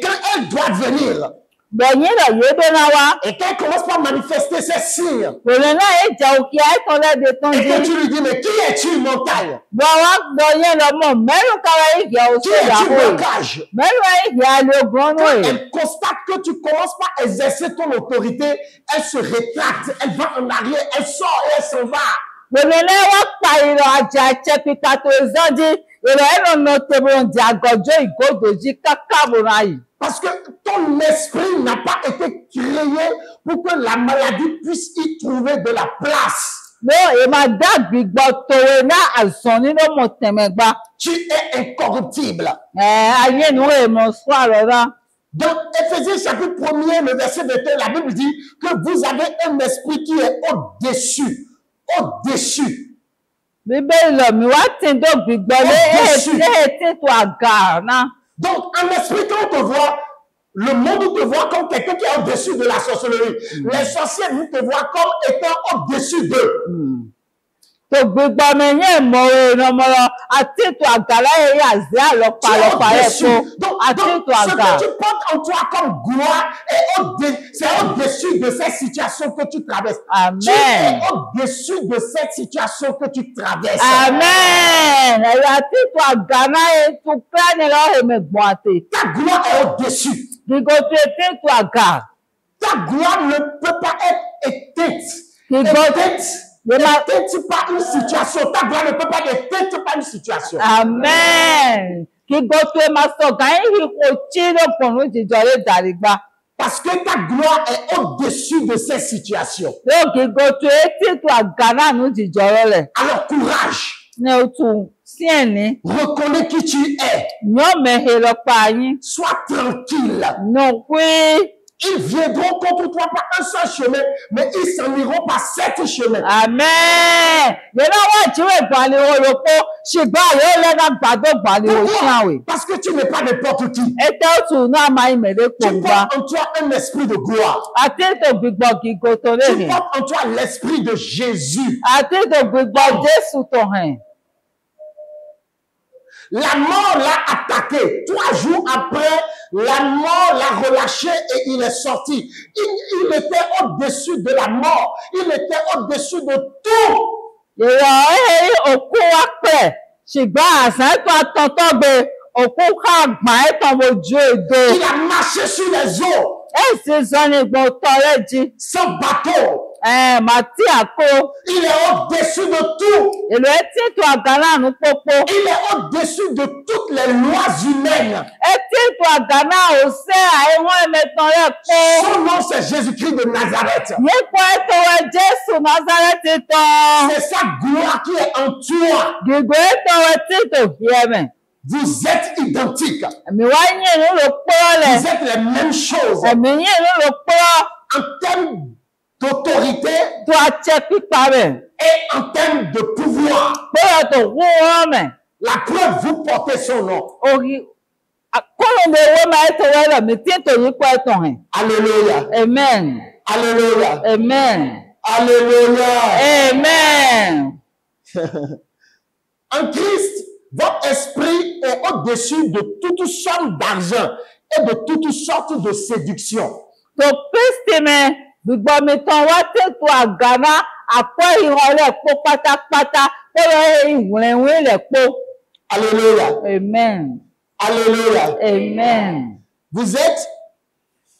quand elle doit venir, et qu'elle commence par manifester ses signes, et que tu lui dis, mais qui es-tu, montagne? Qui es-tu, blocage? Quand elle constate que tu commences par exercer ton autorité, elle se rétracte, elle va en arrière, elle sort et elle s'en va. Parce que ton esprit n'a pas été créé pour que la maladie puisse y trouver de la place. Tu es incorruptible. Dans Éphésiens chapitre 1er, le verset 21, la Bible dit que vous avez un esprit qui est au-dessus. Au-dessus. Donc, en esprit, quand on te voit, le monde te voit comme quelqu'un qui est au-dessus de la sorcellerie. Les sorciers, vous te voient comme étant au-dessus d'eux. Donc, ce que tu portes en toi comme gloire, c'est au-dessus de cette situation que tu traverses. Amen. Tu es au-dessus de cette situation que tu traverses. Amen. Ta gloire est au-dessus. Ta gloire ne peut pas être éteinte. Éteinte par une situation. Ta gloire ne peut pas être éteinte par une situation. Amen. Parce que ta gloire est au-dessus de ces situations. Lóò gígótó etí tó àgánà nù jìjọrọ lẹ̀. Alors courage. Ní otu sí ẹ̀ní. Reconnais qui tu es. Nyọ́ mẹ́he lọ́pàá yín. Sois tranquille. Nù pé. Ils viendront contre toi par un seul chemin, mais ils s'en iront par 7 chemins. Amen. Yẹ́nà wọ́n ìjíwé ìgbàlewò lóko ṣùgbọ́n àyè lẹ́nà gbàdó gbàlewò ṣáwé. Parce que tu n'es pas n'importe qui. Ètò òtù náà máa ń mẹ̀lẹ́ Tu pòǹgbà. portes en toi un esprit de gloire. Àti ètò gbígbọ́ gígó tó lè Tu hìn. portes en toi l'esprit de Jésus. Àti ètò gbígbọ́ Jésù tó hìn. La mort l'a attaqué. 3 jours après, la mort l'a relâché et il est sorti. Il était au-dessus de la mort. Il était au-dessus de tout. Ìwọ̀ òkú wá pẹ̀ ṣùgbọ́n àṣà ètò àtọ̀tọ̀ gbé òkú ká gbà ètò ojú èdè. Il a marché sur les eaux. Èsì sọ ní ìgbọ̀n tọrẹ jí. Sans bateau. Màtí àkó. Il est au-dessus de tout. Èlò etí ètò àgánà nù pópó. Il est au-dessus de toutes les lois humaines. Etí ètò àgánà ò sẹ́ àìwọ́n ẹ̀mẹ̀tàn rẹ̀ pé. Son nom, c'est Jésus-Christ de Nazareth. Nípa ètò rẹ̀ Jésù Násárẹ́tì tán. C'est sa gloire qui est en toi. Gbogbo ètò rẹ̀ títò fi ẹ̀mẹ̀. Vous êtes identiques. Ẹ̀mí wá yín ìlú ló pọ́ lẹ̀. Vous êtes les mêmes choses. Ẹ̀mí yín ìlú ló pọ́. En termes d'autorité Tó a jẹ́ pípa rẹ̀. et en termes de pouvoir. Bóyá tó wú wọn mẹ̀. La preuve, vous portez son nom. Orí kọ́lọ̀ lè wọ́n máa ètò rẹ̀ lọ mi tí ètò yìí pọ̀ ẹ̀tàn rẹ̀. Alléluia. Amen. Alléluia. Amen. Alléluia. Amen. En Christ, votre esprit est au-dessus de toutes sortes d'argent et de toutes sortes de séduction. Tó Kristi mẹ́ gbígbọ́ mi tán wá tètò àgànà àpọ̀ ìrọ̀lẹ́ pọ̀ pátápátá ó yọ ìwìnrìn lẹ̀ pọ̀. Alléluia. Amen. Alléluia. Amen. Vous êtes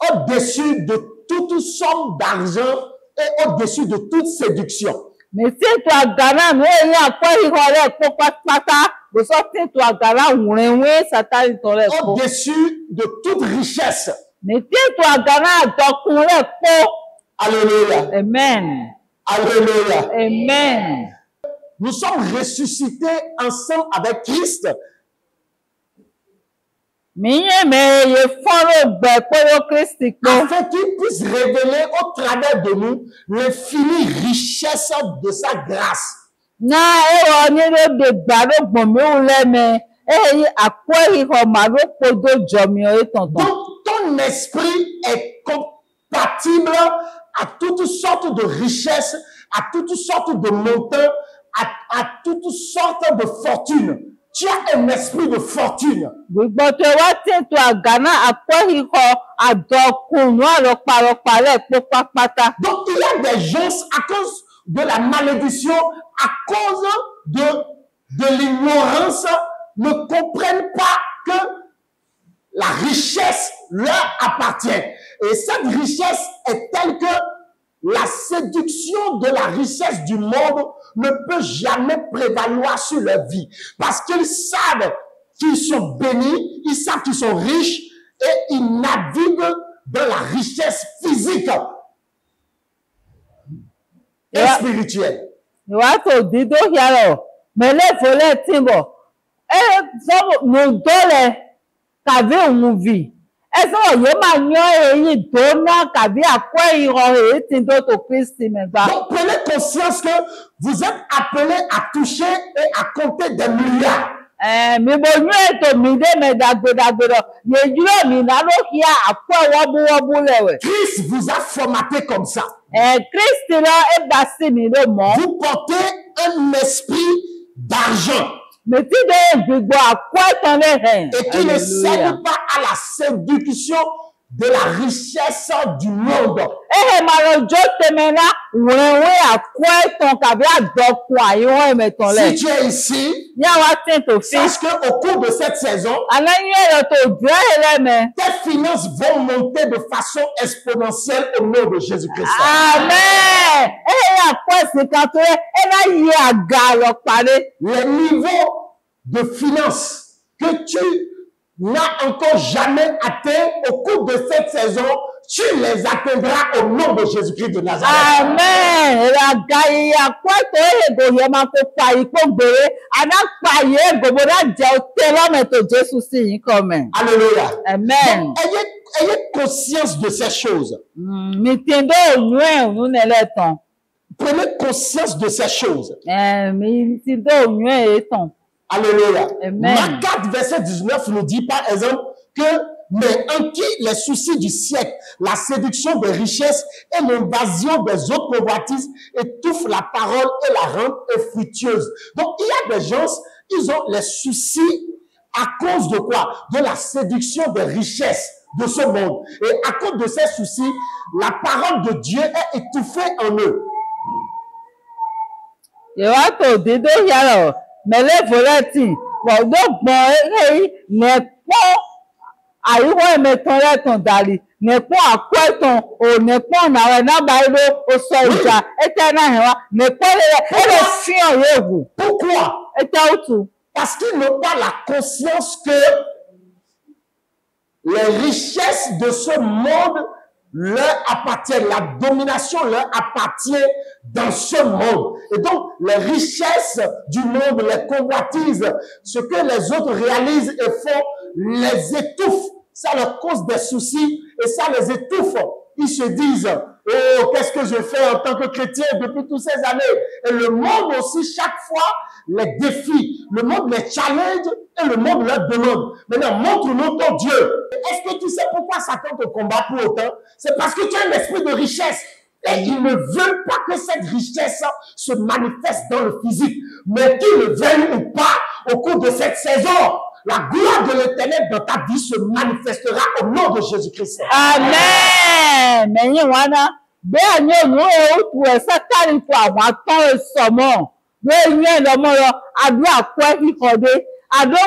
au-dessus de toutes sortes d'argent et au-dessus de toute séduction. Mi tètò àgànà mi èyí àpọ̀ ìrọ̀lẹ́ pọ̀ pátápátá ló sọ tètò àgànà ìwìnrìn sátánì tán lẹ̀ pọ̀. Au-dessus de toute richesse. Mi tètò àgànà àjọkùn lẹ̀ pọ̀. Alléluia. Amen. Alléluia. Amen. Nous sommes ressuscités ensemble avec Christ. Miye me ye fọ́rọ̀ gbẹ̀ pé Kristi pé. Afin qu'il puisse révéler au travers de nous l'infinie richesse de sa grâce. Na ẹ̀rọ nílòdì gbàdógbòn mi ò lẹ́mẹ̀ èyí àpò ìhọ̀ màlúù podó jọmi ọ̀ tọ̀tàn. Donc, ton esprit est compatible à toutes sortes de richesses, à toutes sortes de montants, à toutes sortes de fortunes. Tu as un esprit de fortune. Gbogbo tó wá tètò àgànà àpò ìhọ̀ àdọ̀kùnrin àrọ̀pàrọ̀pà lẹ̀ pọ̀ pápátá. Donc, il y a des gens, à cause de la malédiction, à cause de l'ignorance, ne comprennent pas que la richesse leur appartient. Et cette richesse est telle que la séduction de la richesse du monde ne peut jamais prévaloir sur leur vie. Parce qu'ils savent qu'ils sont bénis, ils savent qu'ils sont riches et ils naviguent dans la richesse physique et spirituelle. Ìwà tó dídó yàrá mẹ́lẹ̀ fọlẹ́ tí bọ̀. Ẹ sọ́wọ́ mo dọ́lẹ̀ kàbí òun vì. Ẹ sọ́wọ́ yóò máa yán èyí tó ná kàbí àpò ìrọ̀ èyí tí tó tó Kristi mẹ́gbà. Donc prenez conscience que vous êtes appelés à toucher et à compter des milliards. Mi bo nyú ètò mi dé mẹ́dàgbèdàgbèdọ̀. Yèjú mi náà ló kí àpò wọ́búwọ́bú lẹ̀wẹ̀. Christ vous a formaté comme ça. Kristi lọ ẹ bá sí mi ló mọ́. Vous portez un esprit d'argent. Mais tu dois gbogbo àpò ẹ̀tàn lè hẹ̀. Et qui ne cède pas à la séduction de la richesse du monde. Ehe mara jo temena wenwe àpò ẹ̀tàn kàbí àdọ̀kùn àyíwọ̀n ẹ̀mẹ̀tàn lẹ̀. Si tu es ici, Ní àwọn àtẹ̀tò fi. sache qu'au cours de cette saison, Àlẹ́yìn ẹ̀rọ tó dùn ẹ̀lẹ́mẹ̀. tes finances vont monter de façon exponentielle au nom de Jésus-Christ. Amen. Àpò ẹ̀sìn kan tó yẹ ẹ bá yí àga lọ parí. Les niveaux de finances que tu n'as encore jamais atteint au cours de cette saison tu les atteindras au nom de Jésus-Christ de Nazareth. Amen. La gaille a quoi toi et goyama ko payi ko gbere ana paye gobora je telo me to Jésus si comme. Alléluia. Amen. Donc, ayez conscience de ces choses. Mitindo onwe onu neleton. Prenez conscience de ces choses. Mitindo onwe eton. Alléluia. Amen. Marc 4, verset 19 nous dit par exemple que mais en qui les soucis du siècle, la séduction des richesses et l'invasion des autres convoitises étouffent la parole et la rendent infructueuse. Donc, il y a des gens, ils ont les soucis à cause de quoi? De la séduction des richesses de ce monde. Et à cause de ces soucis, la parole de Dieu est étouffée en eux. Mais les volets, àyíwọ́ ẹ̀mẹ̀tọ́rẹ́ tàn dàlí nẹ̀pọ̀ àpẹ́tàn ò nẹ̀pọ̀ nàwẹ̀ nábàáyé ó sọ ìjà ẹ̀tẹ́ náà hẹ̀wá nẹ̀pọ̀ lẹ́rẹ̀ ẹ̀rẹ̀ fíhàn yóò wù. Pourquoi? Ẹ̀tẹ́ òtù. Parce qu'ils n'ont pas la conscience que les richesses de ce monde leur appartiennent, la domination leur appartient dans ce monde. Et donc, les richesses du monde, les convoitises, ce que les autres réalisent et font, les étouffe. Ça leur cause des soucis et ça les étouffe. Ils se disent, oh, qu'est-ce que je fais en tant que chrétien depuis toutes ces années? Et le monde aussi, chaque fois, les défie. Le monde les challenge et le monde leur demande. Maintenant, montre-nous ton Dieu. Est-ce que tu sais pourquoi Satan te combat pour autant? C'est parce que tu as un esprit de richesse. Et ils ne veulent pas que cette richesse se manifeste dans le physique. Mais qu'ils le veuillent ou pas, au cours de cette saison, la gloire de l'Éternel dans ta vie se manifestera au nom de Jésus-Christ. Amen. Mais il y a bẹ́ẹ̀ ni òun ò tu ẹ̀sẹ̀ kárí fún àwọn atọ́rọ̀ sọ̀mọ́. Bẹ́ẹ̀ ni ẹ̀lọ́mọ́ àdúrà pẹ́ ìkọ̀dé. Àdó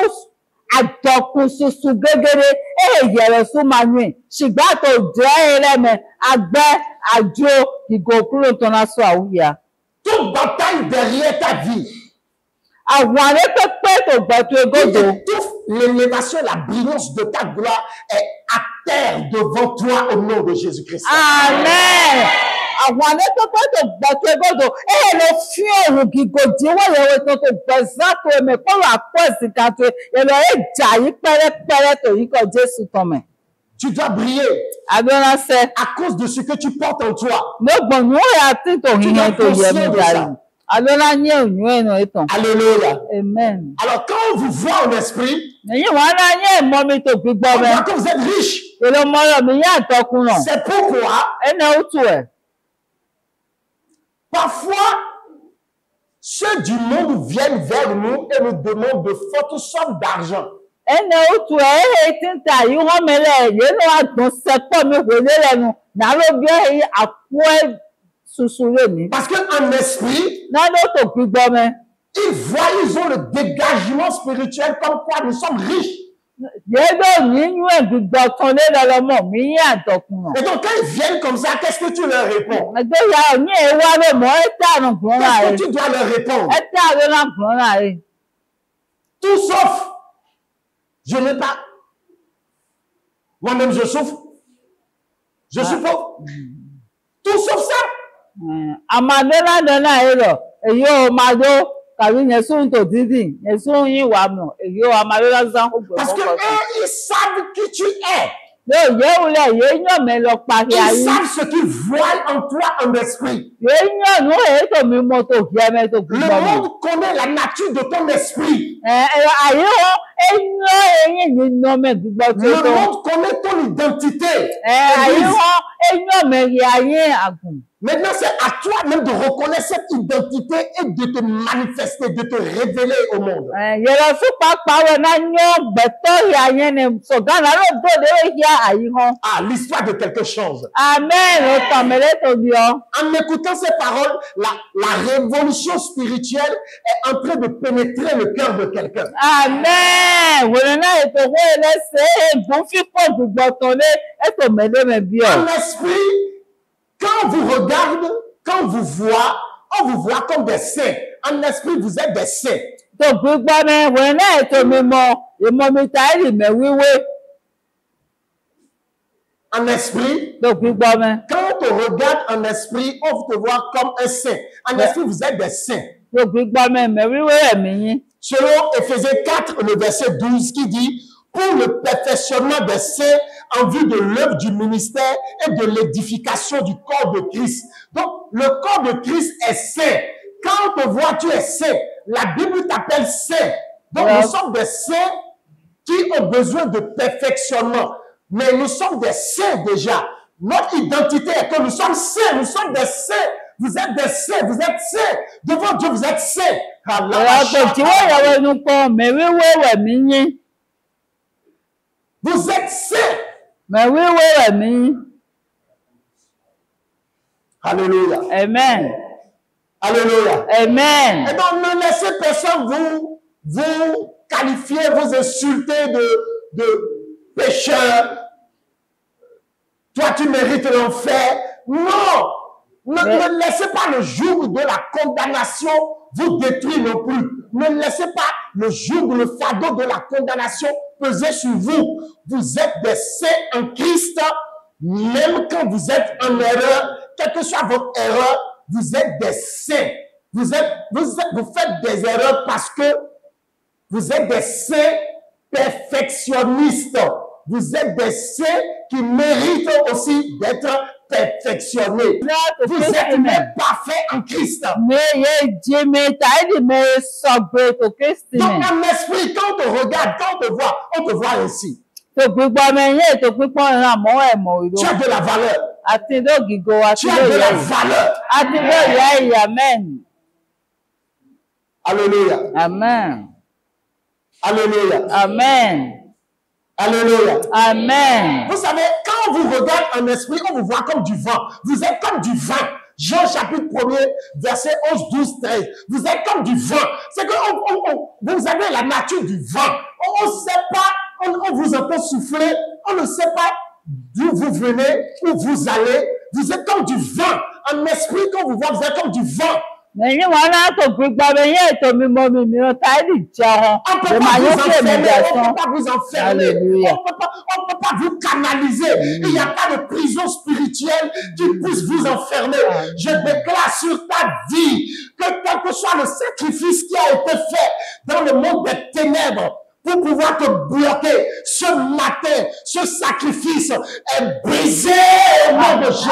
àdọ̀kùn ṣoṣù gẹ́gẹ́rẹ́ èyẹ̀rẹ̀ fún Manuel. Ṣùgbọ́n àtò jẹ́ ẹlẹ́mẹ̀ àgbẹ̀ àjò ìgò kúrò tó náà sọ àwùyá. Toute bataille derrière ta vie. Àwọn arẹ́pẹ́pẹ́ tó gbẹ̀tù egódò. L'élévation, la brillance de ta gloire est à terre devant toi au nom de Jésus-Christ. Amen. Àwọn arẹ́pẹ́pẹ́ tó gbẹ̀tù egódò. Lọ fi òrùn gígòdì wọ́yẹ̀wé tó gbẹ̀sán tó ẹ̀mẹ̀ kọ́rọ̀ àpọ̀ ìsìnká tó ẹ̀lọ́ ẹ̀jà yí pẹ́rẹ́pẹ́rẹ́ tó yí kọ Jésù tọmẹ̀. Tu dois briller à cause de ce que tu portes en toi. Tu dois conscient de ça. Alléluia. Amen. Alors quand on vous voit en esprit, on voit que vous êtes riche. C'est pourquoi parfois ceux du monde viennent vers nous et nous demandent de fortes sommes d'argent. Parce qu'en esprit, ils ont le dégagement spirituel comme quoi nous sommes riches. Et donc quand ils viennent comme ça, qu'est-ce que tu leur réponds? Qu'est-ce que tu dois leur répondre? Tout sauf, je n'ai pas. Moi-même, je souffre. Je suis pauvre. Tout sauf ça. Parce que eux, ils savent qui tu es. Ils savent ce qu'ils voient en toi en esprit. Le monde connaît la nature de ton esprit. Le monde connaît ton identité. Maintenant, c'est à toi même de reconnaître cette identité et de te manifester, de te révéler au monde. Ah, l'histoire de quelque chose. Amen. En écoutant ces paroles, la révolution spirituelle est en train de pénétrer le cœur de quelqu'un. Amen. En esprit, quand on vous regarde, quand on vous voit comme des saints. En esprit, vous êtes des saints. En esprit, tó gbígbọ́ mi. quand on te regarde en esprit, on te voit comme un saint. En esprit, vous êtes des saints. Tó gbígbọ́ mi mẹ́wíwé ẹ̀mí yín. Selon Éphésiens 4, le verset 12, qui dit, pour le perfectionnement des saints en vue de l'œuvre du ministère et de l'édification du corps de Christ. Donc, le corps de Christ est saint. Quand on te voit, tu es saint. La Bible t'appelle saint. Donc, nous sommes des saints qui ont besoin de perfectionnement. Mais nous sommes des saints déjà. Notre identité est que nous sommes saints. Nous sommes des saints. Vous êtes des saints. Vous êtes saints. Devant Dieu, vous êtes saints. Vous êtes saints. Alléluia. Amen. Alléluia. Amen. Et donc, ne laissez personne vous qualifier, vous insulter de pécheur. Toi, tu mérites l'enfer. Non. Ne laissez pas le jour de la condamnation vous détruire non plus. Ne laissez pas le jour de le fardeau de la condamnation peser sur vous. Vous êtes des saints en Christ, même quand vous êtes en erreur, quelle que soit votre erreur, vous êtes des saints. Vous faites des erreurs parce que vous êtes des saints perfectionnistes. Vous êtes des saints qui méritent aussi d'être perfectionnés. Vous êtes même parfaits en Christ. Donc, en esprit, quand on te regarde, quand on te voit ainsi. Tu as de la valeur. Tu as de la valeur. Amen. Alléluia. Amen. Alléluia. Amen. Alléluia. Amen. Vous savez, quand on vous regarde en esprit, on vous voit comme du vent. Vous êtes comme du vent. Jean chapitre 1er, verset 11, 12, 13. Vous êtes comme du vent. C'est que vous avez la nature du vent. On ne sait pas, on vous entend souffler, on ne sait pas d'où vous venez, où vous allez. Vous êtes comme du vent. En esprit, quand vous voit, vous êtes comme du vent. On ne peut pas vous enfermer. On ne peut pas vous canaliser. Il n'y a pas de prison spirituelle qui puisse vous enfermer. Je déclare sur ta vie que quel que soit le sacrifice qui a été fait dans le monde des ténèbres pour pouvoir te bloquer, ce matin, ce sacrifice est brisé au nom de Jésus.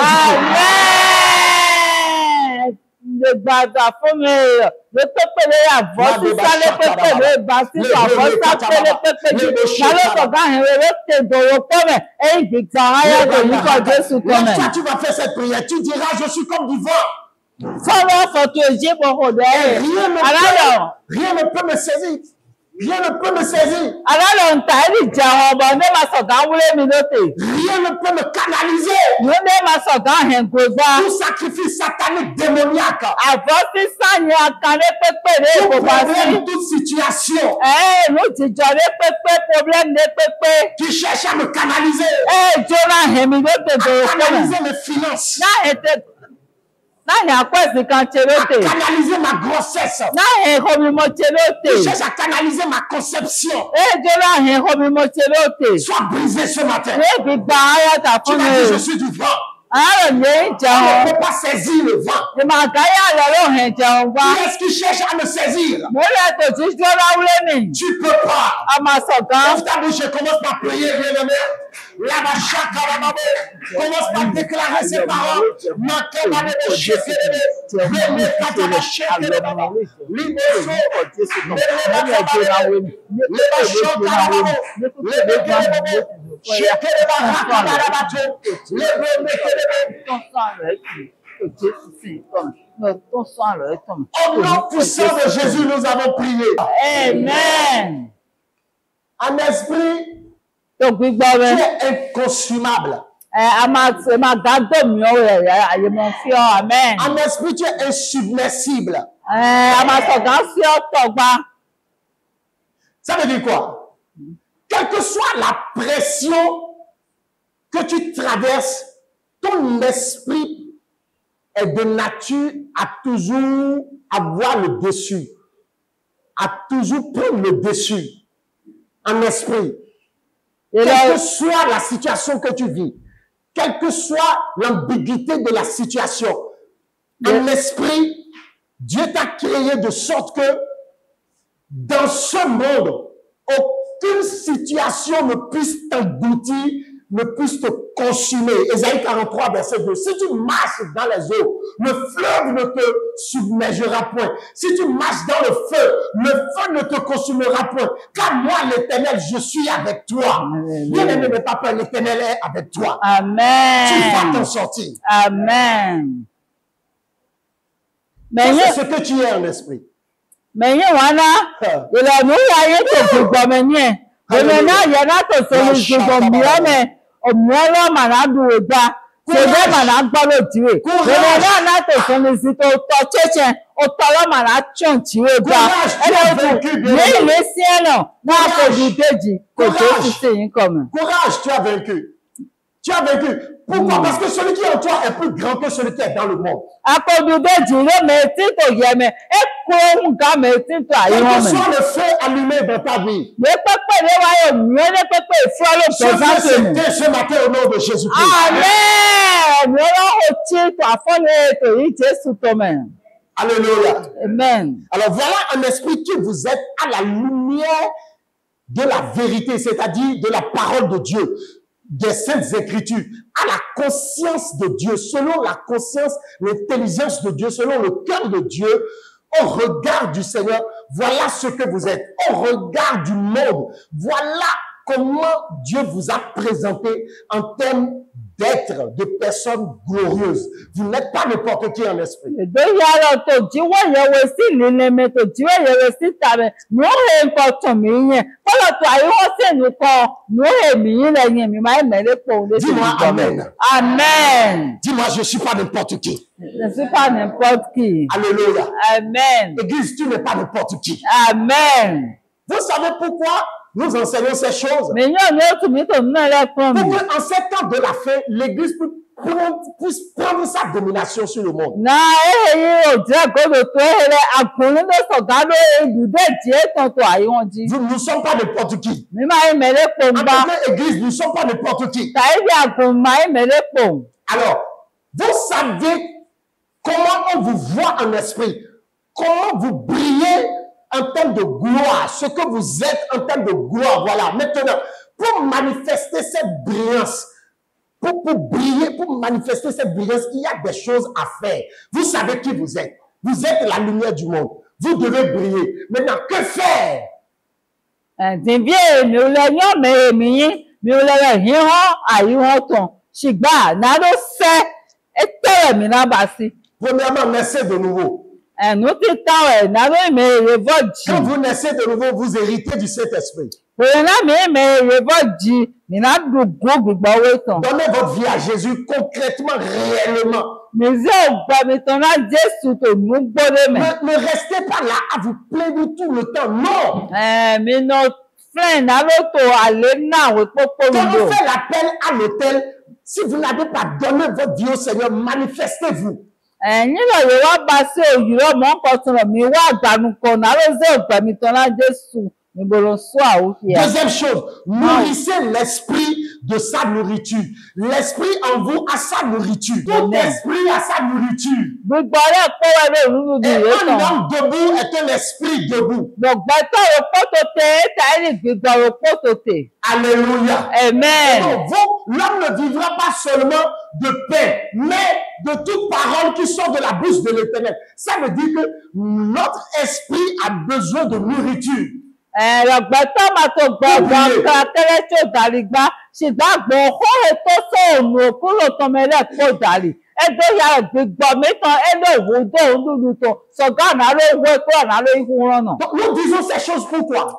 Lorsque tu vas faire cette prière, tu diras, je suis comme du vent. Rien ne peut me saisir. Rien ne peut me saisir. Rien ne peut me canaliser. Tout sacrifice satanique démoniaque. Tout problème, toute situation qui cherche à me canaliser. À canaliser mes finances. À canaliser ma grossesse. Tu cherches à canaliser ma conception. Sois brisé ce matin. Tu m'as dit, je suis du vent. On ne peut pas saisir le vent. Qui est-ce qui cherche à me saisir? Tu peux pas. Ouvre ta bouche et commence par prier, bien-aimé. Commence par déclarer ces paroles. Au nom puissant de Jésus, nous avons prié. Amen. En esprit, tu es inconsumable. En esprit, tu es insubmersible. Ça veut dire quoi? Quelle que soit la pression que tu traverses, ton esprit est de nature à toujours avoir le dessus, à toujours prendre le dessus en esprit. Quelle que soit la situation que tu vis, quelle que soit l'ambiguïté de la situation, un esprit, Dieu t'a créé de sorte que dans ce monde, aucune situation ne puisse t'engloutir, ne puisse te consumer. Ésaïe 43, verset 2. Si tu marches dans les eaux, le fleuve ne te submergera point. Si tu marches dans le feu ne te consumera point. Car moi, l'Éternel, je suis avec toi. Bien-aimé, n'aie pas peur, l'Éternel est avec toi. Amen. Tu vas t'en sortir. Amen. Ça, c'est ce que tu es en esprit. Mais il y a il nous y a tout pour mener. Mais maintenant, il y a tout sur le domaine. Au moins, là, malade ou pas. C'est bien malade pas le tuer. Mais maintenant, on a tout sur le site au tchétchèn. Au talent malade, tu en tuer pas. Mais il est sien, non. N'a pas douté dit. Courage, tu as vaincu. Tu as vaincu. Pourquoi? Parce que celui qui est en toi est plus grand que celui qui est dans le monde. Quel que soit le feu allumé dans ta vie, je veux citer ce matin au nom de Jésus-Christ. Amen. Alléluia. Amen. Alors voilà un esprit qui vous aide à la lumière de la vérité, c'est-à-dire de la parole de Dieu, des Saintes Écritures, à la conscience de Dieu, selon la conscience, l'intelligence de Dieu, selon le cœur de Dieu, au regard du Seigneur. Voilà ce que vous êtes. Au regard du monde, voilà comment Dieu vous a présenté en termes d'être, de personnes glorieuses. Vous n'êtes pas n'importe qui en esprit. Dis-moi amen. Amen. Dis-moi, je ne suis pas n'importe qui. Je ne suis pas n'importe qui. Alléluia. Amen. Église, tu n'es pas n'importe qui. Amen. Vous savez pourquoi nous enseignons ces choses? Mais Pour qu'en ces temps de la fin, l'Église puisse prendre sa domination sur le monde. Nous ne sommes pas n'importe qui. En tant qu'Église, nous ne sommes pas n'importe qui. Alors, vous savez comment on vous voit en esprit, comment vous brillez en termes de gloire, ce que vous êtes en termes de gloire. Voilà. Maintenant, pour manifester cette brillance, pour briller, pour manifester cette brillance, il y a des choses à faire. Vous savez qui vous êtes. Vous êtes la lumière du monde. Vous devez briller. Maintenant, que faire? Premièrement, naissez de nouveau. Quand vous naissez de nouveau, vous héritez du Saint-Esprit. Donnez votre vie à Jésus concrètement, réellement. Ne restez pas là à vous plaindre tout le temps. Non. Quand on fait l'appel à l'autel, si vous n'avez pas donné votre vie au Seigneur, manifestez-vous. Deuxième chose, nourrissez l'esprit de sa nourriture. L'esprit en vous a sa nourriture. Tout esprit a sa nourriture. Et un homme debout est un esprit debout. Alléluia. Amen. L'homme ne vivra pas seulement de pain, mais de toute parole qui sort de la bouche de l'Éternel. Ça veut dire que notre esprit a besoin de nourriture. Donc, nous disons ces choses pourquoi?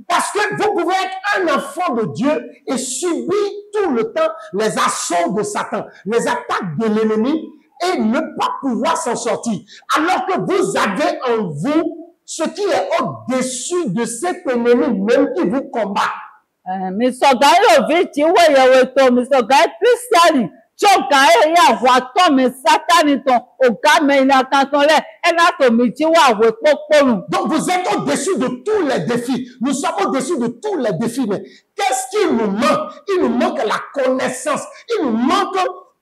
Parce que vous pouvez être un enfant de Dieu et subir tout le temps les assauts de Satan, les attaques de l'ennemi et ne pas pouvoir s'en sortir. Alors que vous avez en vous ce qui est au-dessus de cet ennemi même qui vous combat. Choka ya wato me satani ton oka me ina kanton le ena to mi ti wa we poponu. Donc vous êtes au-dessus de tous les défis. Nous sommes au-dessus de tous les défis. Mais qu'est-ce qui nous manque? Il nous manque la connaissance. Il nous manque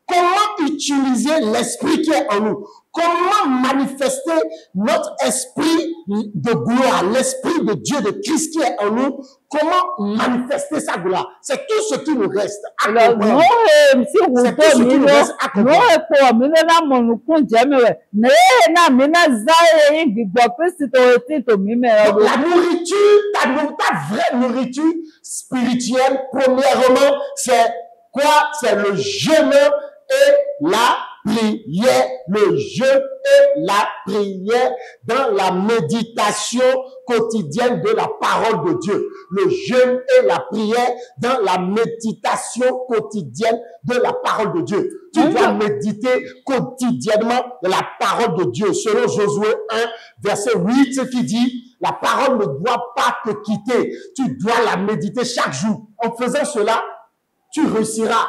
comment utiliser l'esprit qui est en nous. Comment manifester notre esprit de gloire, l'esprit de Dieu, de Christ qui est en nous. Comment manifester sa gloire? C'est tout ce qui nous reste à comprendre. C'est tout ce qui nous reste à comprendre. Donc, la nourriture, ta vraie nourriture spirituelle, premièrement, c'est quoi? C'est le jeûne et la prière. Le jeûne et la prière dans la méditation quotidienne de la parole de Dieu. Le jeûne et la prière dans la méditation quotidienne de la parole de Dieu. Tu dois méditer quotidiennement de la parole de Dieu. Selon Josué 1, verset 8, qui dit, la parole ne doit pas te quitter. Tu dois la méditer chaque jour. En faisant cela, tu réussiras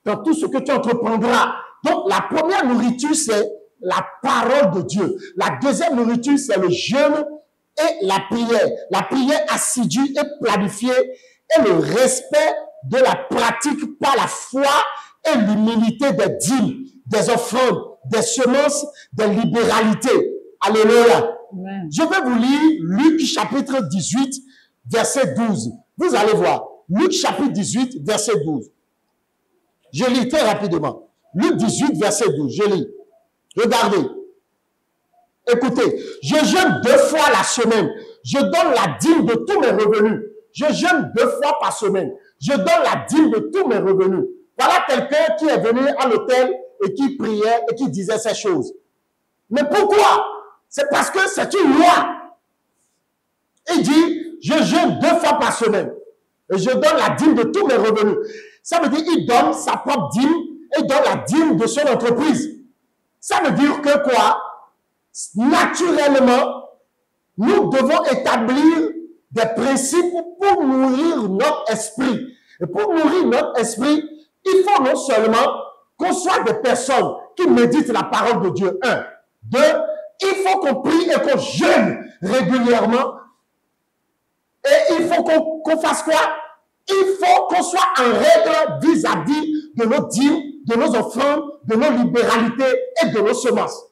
dans tout ce que tu entreprendras. Donc, la première nourriture, c'est la parole de Dieu. La deuxième nourriture, c'est le jeûne et la prière. La prière assidue et planifiée et le respect de la pratique par la foi et l'humilité des dîmes, des offrandes, des semences, des libéralités. Alléluia. Amen. Je vais vous lire Luc chapitre 18, verset 12. Vous allez voir. Luc chapitre 18, verset 12. Je lis très rapidement. Luc 18, verset 12. Je lis. Regardez. Écoutez. Je jeûne 2 fois la semaine. Je donne la dîme de tous mes revenus. Je jeûne 2 fois par semaine. Je donne la dîme de tous mes revenus. Voilà quelqu'un qui est venu à l'hôtel et qui priait et qui disait ces choses. Mais pourquoi? C'est parce que c'est une loi. Il dit, je jeûne 2 fois par semaine. Et je donne la dîme de tous mes revenus. Ça veut dire qu'il donne sa propre dîme et donne la dîme de son entreprise. Ça veut dire que quoi? Naturellement, nous devons établir des principes pour nourrir notre esprit. Et pour nourrir notre esprit, il faut non seulement qu'on soit des personnes qui méditent la parole de Dieu. 1. 2. Il faut qu'on prie et qu'on jeûne régulièrement. Et il faut qu'on fasse quoi? Il faut qu'on soit en règle vis-à-vis de nos dîmes, de nos offrandes, de nos libéralités et de nos semences.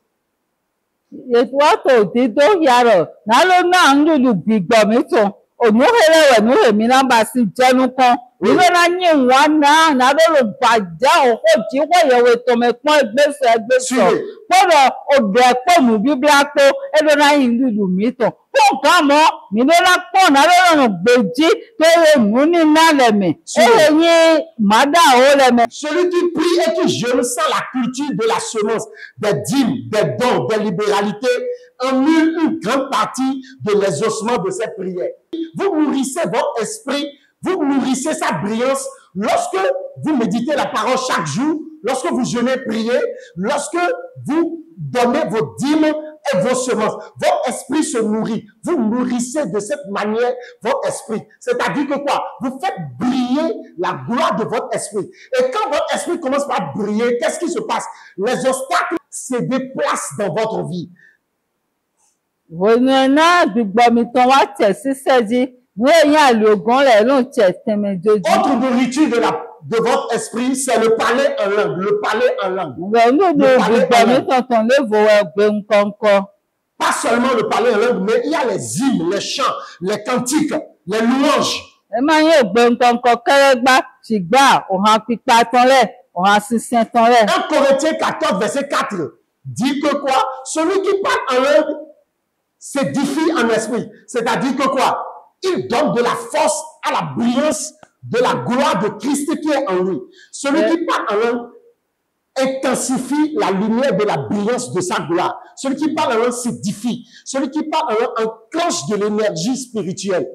Celui qui prie et qui jeûne sans la culture de la semence, des dîmes, des dons, des libéralités, annule une grande partie de l'exaucement de cette prière. Vous nourrissez votre esprit, vous nourrissez sa brillance lorsque vous méditez la parole chaque jour, lorsque vous jeûnez, priez, lorsque vous donnez vos dîmes et vos semences. Votre esprit se nourrit. Vous nourrissez de cette manière votre esprit. C'est-à-dire que quoi? Vous faites briller la gloire de votre esprit. Et quand votre esprit commence par briller, qu'est-ce qui se passe? Les obstacles se déplacent dans votre vie. Autre nourriture de votre esprit, c'est le parler en langue. Le parler en langue. Pas seulement le parler en langue, mais il y a les hymnes, les chants, les cantiques, les louanges. 1 Corinthiens 14, verset 4 dit que quoi? Celui qui parle en langue s'édifie en esprit. C'est-à-dire que quoi? Il donne de la force à la brillance de la gloire de Christ qui est en lui. Celui qui parle en langue intensifie la lumière de la brillance de sa gloire. Celui qui parle en langue s'édifie. Celui qui parle en langue enclenche de l'énergie spirituelle.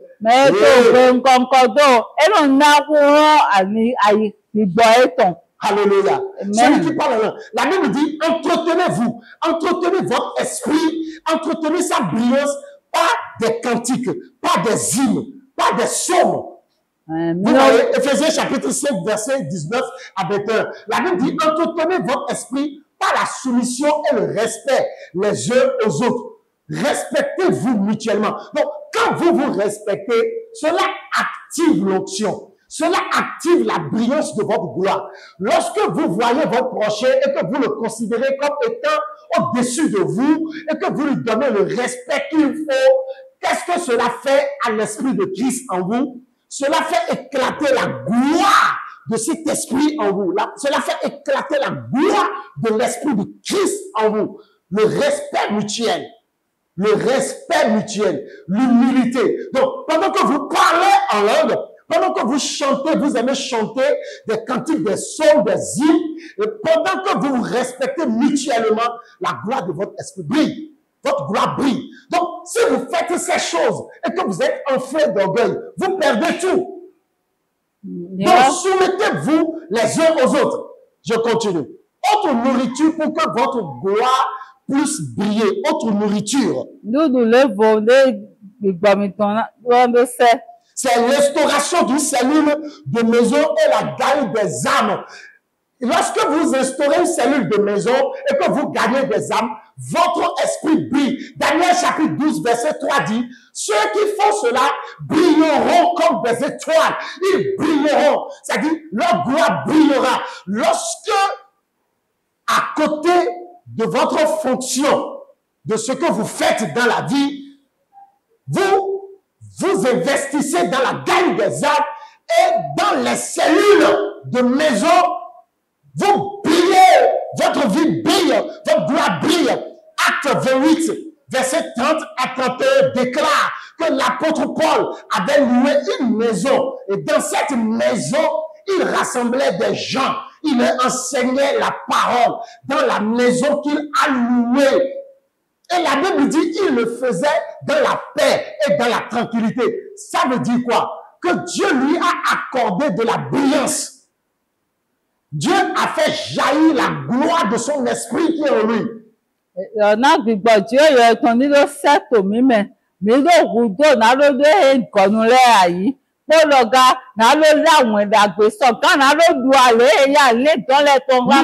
Alléluia. Celui qui parle en langue. La Bible dit, entretenez-vous. Entretenez votre esprit. Entretenez sa brillance. Pas des cantiques, pas des hymnes, pas des psaumes. Vous voyez, Éphésiens chapitre 5, verset 19 à 21. La Bible dit, entretenez votre esprit par la soumission et le respect les uns aux autres. Respectez-vous mutuellement. Donc, quand vous vous respectez, cela active l'onction. Cela active la brillance de votre gloire. Lorsque vous voyez votre prochain et que vous le considérez comme étant au-dessus de vous et que vous lui donnez le respect qu'il faut, qu'est-ce que cela fait à l'esprit de Christ en vous? Cela fait éclater la gloire de cet esprit en vous. Cela fait éclater la gloire de l'esprit de Christ en vous. Le respect mutuel. Le respect mutuel. L'humilité. Donc, pendant que vous parlez en langue, pendant que vous chantez, vous aimez chanter des cantiques, des psaumes, des hymnes, et pendant que vous vous respectez mutuellement, la gloire de votre esprit brille. Votre gloire brille. Donc, si vous faites ces choses et que vous êtes enflé d'orgueil, vous perdez tout. Donc, soumettez-vous les uns aux autres. Je continue. Autre nourriture pour que votre gloire puisse briller. Autre nourriture. C'est l'instauration d'une cellule de maison et la gagne des âmes. Lorsque vous instaurez une cellule de maison et que vous gagnez des âmes, votre esprit brille. Daniel chapitre 12, verset 3 dit, ceux qui font cela brilleront comme des étoiles. Ils brilleront. C'est-à-dire, leur gloire brillera. Lorsque, à côté de votre fonction, de ce que vous faites dans la vie, vous investissez dans la gagne des âmes et dans les cellules de maison, vous brillez, votre vie brille, votre gloire brille. Acte 28, verset 30 à 31 déclare que l'apôtre Paul avait loué une maison. Et dans cette maison, il rassemblait des gens. Il leur enseignait la parole dans la maison qu'il a louée. Et la Bible dit qu'il le faisait dans la paix et dans la tranquillité. Ça veut dire quoi? Que Dieu lui a accordé de la brillance. Dieu a fait jaillir la gloire de son esprit qui est en lui.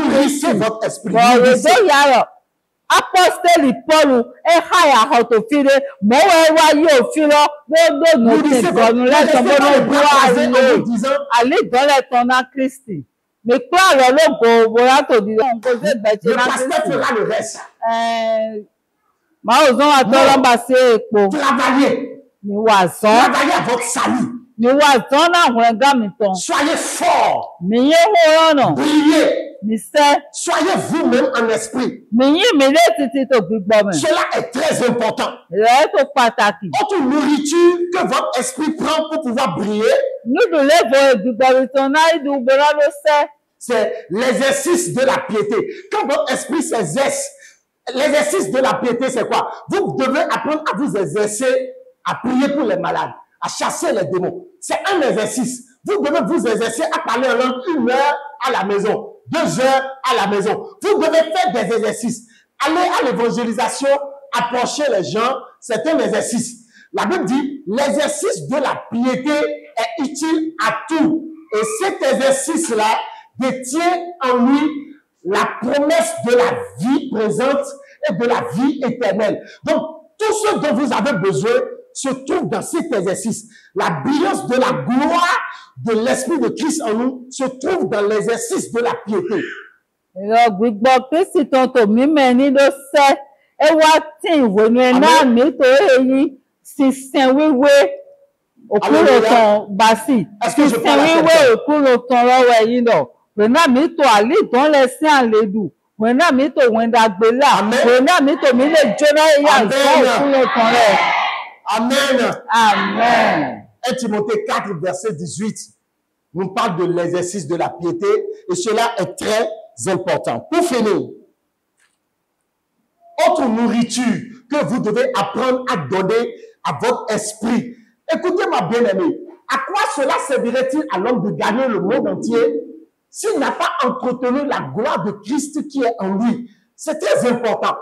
Nourrissez votre esprit. Apostoli Paul ehaya hotofire mowewa yo filo do no te gonu le so bono bua ale dole tona Christi me claro lo go bora to di ko se beche na Christi ma ozon atoro ba se epo travailler ni wa so travailler à votre salut. ni wa so na won ga mi ton Soyez fort. mi ye ho no Brillez. Soyez vous-même en esprit. Cela est très important. Autre nourriture que votre esprit prend pour pouvoir briller, c'est l'exercice de la piété. Quand votre esprit s'exerce, l'exercice de la piété, c'est quoi? Vous devez apprendre à vous exercer, à prier pour les malades, à chasser les démons. C'est un exercice. Vous devez vous exercer à parler en langue 1 heure à la maison. 2 heures à la maison. Vous devez faire des exercices. Aller à l'évangélisation, approcher les gens, c'est un exercice. La Bible dit, l'exercice de la piété est utile à tout. Et cet exercice-là détient en lui la promesse de la vie présente et de la vie éternelle. Donc, tout ce dont vous avez besoin se trouve dans cet exercice. La brillance de la gloire de l'Esprit de Christ en nous se trouve dans l'exercice de la piété. Est-ce que je parle Amen. Amen. 1 Timothée 4, verset 18, nous parle de l'exercice de la piété et cela est très important. Pour finir, autre nourriture que vous devez apprendre à donner à votre esprit. Écoutez-moi bien aimé, à quoi cela servirait-il à l'homme de gagner le monde entier s'il n'a pas entretenu la gloire de Christ qui est en lui? C'est très important.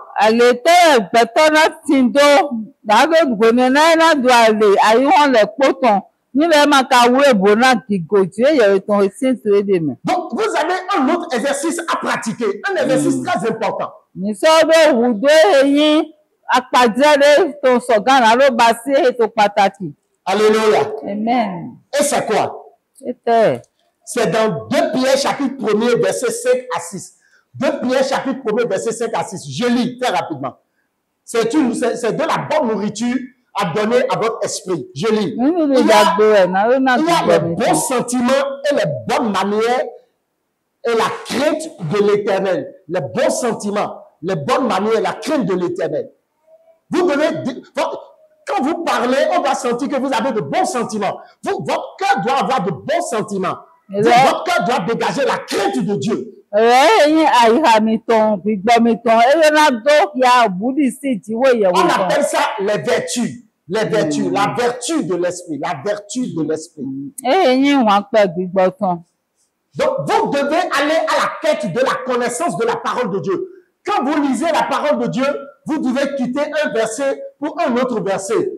Ni le ma ka wo bona ki go tu e yo ton sin tu e de me. Donc, vous avez un autre exercice à pratiquer, un exercice très important. Ni so do wu do eyin apadre ton so gan la lo ba si e to pataki. Alléluia. Amen. Et c'est quoi? C'était C'est dans 2 Pierre chapitre 1er, verset 5 à 6. 2 Pierre chapitre 1er, verset 5 à 6. Je lis très rapidement. C'est de la bonne nourriture à donner à votre esprit. Je lis. Il y a les bons sentiments et les bonnes manières et la crainte de l'Éternel. Les bons sentiments, les bonnes manières et la crainte de l'Éternel. Vous devez... Quand vous parlez, on va sentir que vous avez de bons sentiments. Votre cœur doit avoir de bons sentiments. Votre cœur doit dégager la crainte de Dieu. On appelle ça les vertus. Les vertus, la vertu de l'esprit. La vertu de l'esprit. Donc, vous devez aller à la quête de la connaissance de la parole de Dieu. Quand vous lisez la parole de Dieu, vous devez quitter un verset pour un autre verset.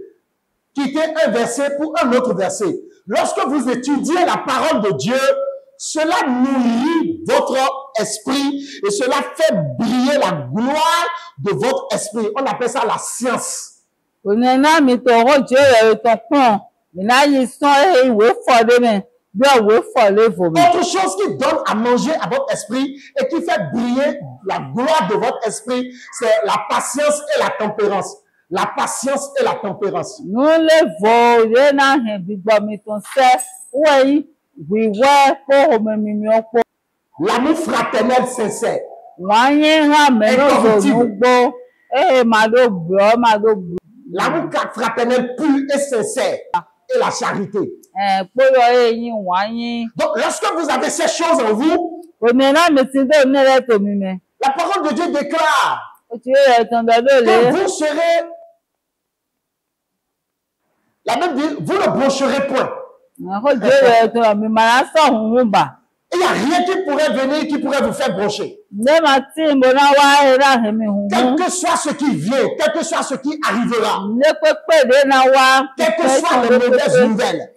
Quitter un verset pour un autre verset. Lorsque vous étudiez la parole de Dieu, cela nourrit votre esprit et cela fait briller la gloire de votre esprit. On appelle ça la science. Autre chose qui donne à manger à votre esprit et qui fait briller la gloire de votre esprit, c'est la patience et la tempérance. La patience et la tempérance. L'amour fraternel sincère. L'amour fraternel pur et sincère. Et la charité. Donc, lorsque vous avez ces choses en vous, la parole de Dieu déclare que vous serez, la Bible dit, vous ne broncherez point. Il n'y a rien qui pourrait venir, qui pourrait vous faire broncher. Quel que soit ce qui vient, quel que soit ce qui arrivera, quelles que soient les mauvaises nouvelles,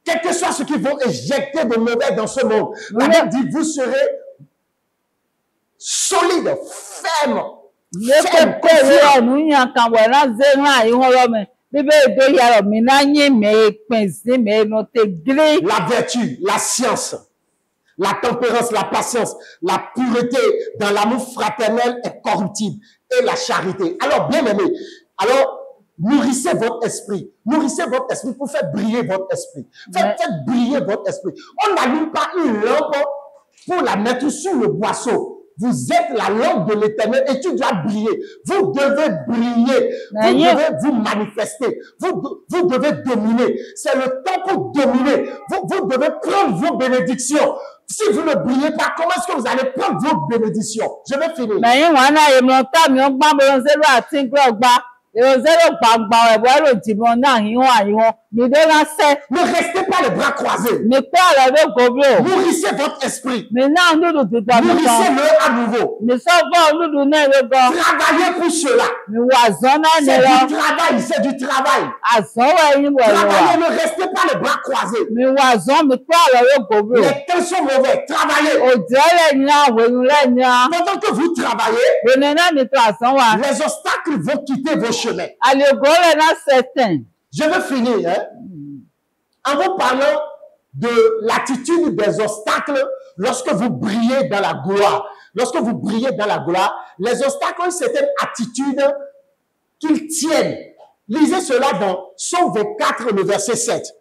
quel que soit ce qui vont éjecter de mauvais dans ce monde, la Bible dit, vous serez solide, ferme. La vertu, la science, la tempérance, la patience, la pureté dans l'amour fraternel est corruptible et la charité. Alors, bien aimé, alors nourrissez votre esprit. Nourrissez votre esprit pour faire briller votre esprit. Faites briller votre esprit. On n'allume pas une lampe pour la mettre sur le boisseau. Vous êtes la lampe de l'Éternel et tu dois briller. Vous devez briller. Vous devez vous manifester. Vous devez dominer. C'est le temps pour dominer. Vous devez prendre vos bénédictions. Si vous ne brillez pas, comment est-ce que vous allez prendre vos bénédictions? Je vais finir. Ne restez pas les bras croisés. Nourrissez votre esprit. Nourrissez-le à nouveau. Travaillez pour cela. C'est du travail. Travaillez, ne restez pas les bras croisés. Les temps sont mauvais. Travaillez. Pendant que vous travaillez, les obstacles vont quitter vos chemins. Je veux finir en vous parlant de l'attitude des obstacles lorsque vous brillez dans la gloire. Lorsque vous brillez dans la gloire, les obstacles ont une certaine attitude qu'ils tiennent. Lisez cela dans Psaume 24, le verset 7.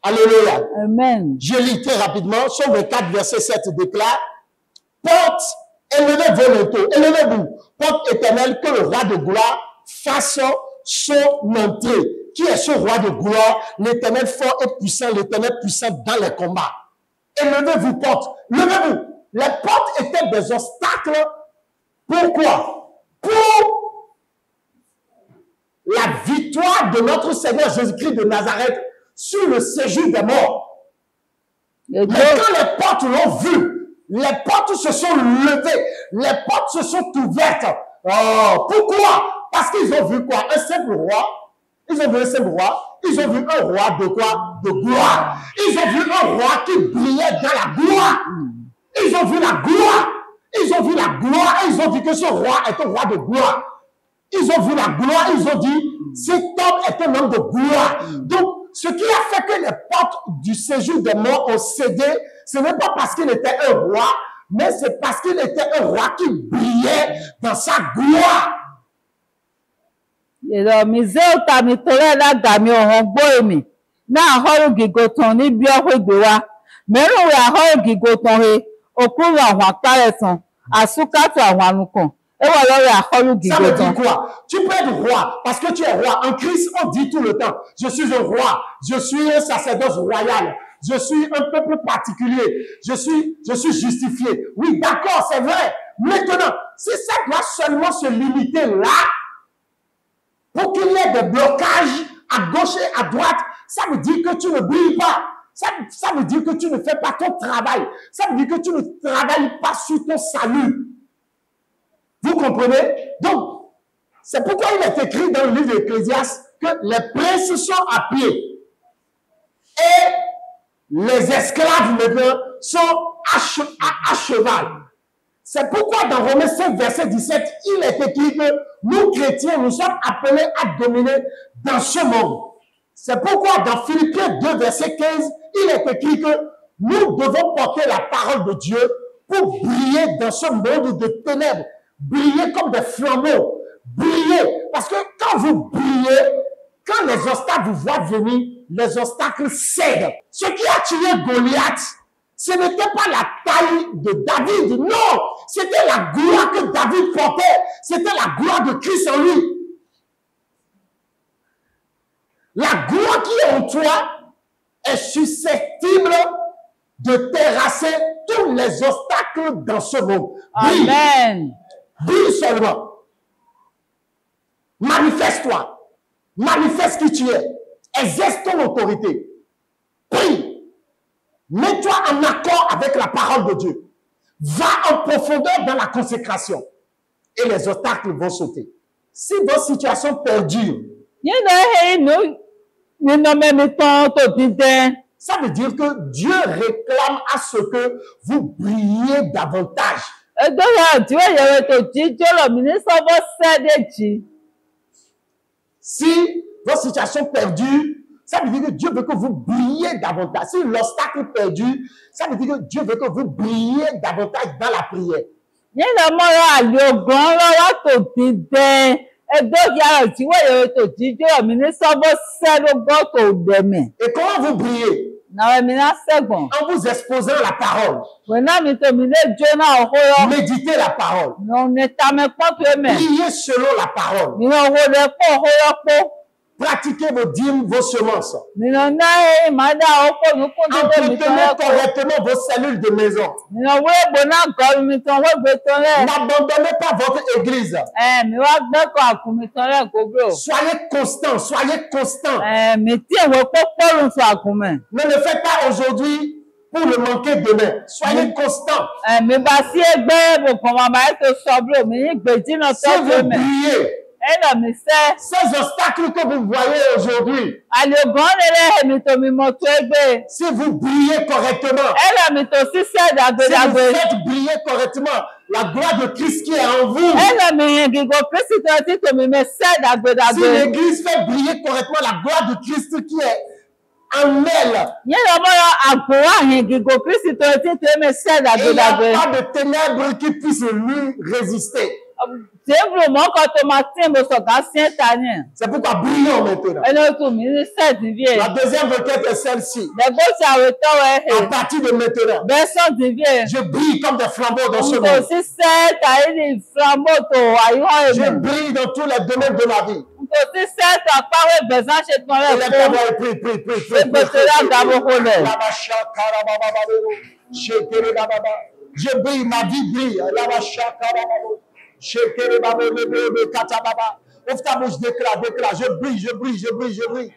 Alléluia. Amen. Je lis très rapidement. Psaume 24, verset 7 déclare: Porte, élevez vos linteaux, élevez-vous, porte éternelle, que le roi de gloire fasse son entrée. Qui est ce roi de gloire? L'Éternel fort et puissant, l'Éternel puissant dans les combats. Élevez-vous, porte, levez-vous. Les portes étaient des obstacles. Pourquoi? Pour la victoire de notre Seigneur Jésus-Christ de Nazareth sur le séjour des morts. Mais quand les portes l'ont vu, Les portes se sont levées. Les portes se sont ouvertes. Oh, pourquoi? Parce qu'ils ont vu quoi? Un simple roi. Ils ont vu un simple roi. Ils ont vu un roi de quoi? De gloire. Ils ont vu un roi qui brillait dans la gloire. Ils ont vu la gloire. Ils ont vu la gloire et ils ont dit que ce roi est un roi de gloire. Ils ont vu la gloire, ils ont dit, cet homme est un homme de gloire. Donc, ce qui a fait que les portes du séjour des morts ont cédé, ce n'est pas parce qu'il était un roi, mais c'est parce qu'il était un roi qui brillait dans sa gloire. Ça veut dire quoi? Tu peux être roi parce que tu es roi. En Christ, on dit tout le temps, je suis un roi, je suis un sacerdoce royal, je suis un peuple particulier, je suis justifié. Oui, d'accord, c'est vrai. Maintenant, si ça doit seulement se limiter là, pour qu'il y ait des blocages à gauche et à droite, ça veut dire que tu ne brilles pas. Ça veut dire que tu ne fais pas ton travail. Ça veut dire que tu ne travailles pas sur ton salut. Vous comprenez? Donc, c'est pourquoi il est écrit dans le livre d'Ecclésiaste que les princes sont à pied et les esclaves maintenant sont à cheval. C'est pourquoi dans Romains 5, verset 17, il est écrit que nous, chrétiens, nous sommes appelés à dominer dans ce monde. C'est pourquoi dans Philippiens 2, verset 15, il est écrit que nous devons porter la parole de Dieu pour briller dans ce monde de ténèbres. Briller comme des flambeaux. Briller. Parce que quand vous brillez, quand les obstacles vous voient venir, les obstacles cèdent. Ce qui a tué Goliath, ce n'était pas la taille de David, non. C'était la gloire que David portait. C'était la gloire de Christ en lui. La gloire qui est en toi est susceptible de terrasser tous les obstacles dans ce monde. Amen. Brille seulement. Manifeste-toi. Manifeste qui tu es. Exerce ton autorité. Prie. Mets-toi en accord avec la parole de Dieu. Va en profondeur dans la consécration. Et les obstacles vont sauter. Si vos situations perdurent, ça veut dire que Dieu réclame à ce que vous brilliez davantage. Si vos situations perdurent, ça veut dire que Dieu veut que vous brilliez davantage. Si l'obstacle perdure, ça veut dire que Dieu veut que vous brilliez davantage dans la prière. Et comment vous brillez? En vous exposant la parole. Méditez la parole. Priez selon la parole. Pratiquez vos dîmes, vos semences. Entretenez correctement vos cellules de maison. N'abandonnez pas votre église. Soyez constant, soyez constant. Ne le faites pas aujourd'hui pour le manquer demain. Soyez constant. Si vous brillez, ces obstacles que vous voyez aujourd'hui, si vous brillez correctement, si vous faites briller correctement la gloire de Christ qui est en vous, si l'église fait briller correctement la gloire de Christ qui est en elle, il n'y a pas de ténèbres qui puissent lui résister. C'est pourquoi brillons maintenant. La deuxième requête est celle-ci. À partir de maintenant, je brille comme des flambeaux dans ce monde. Je brille dans tous les domaines de ma vie. Je brille, ma vie brille. Ouvre ta bouche, déclare, je brille, je brille, je brille, je brille.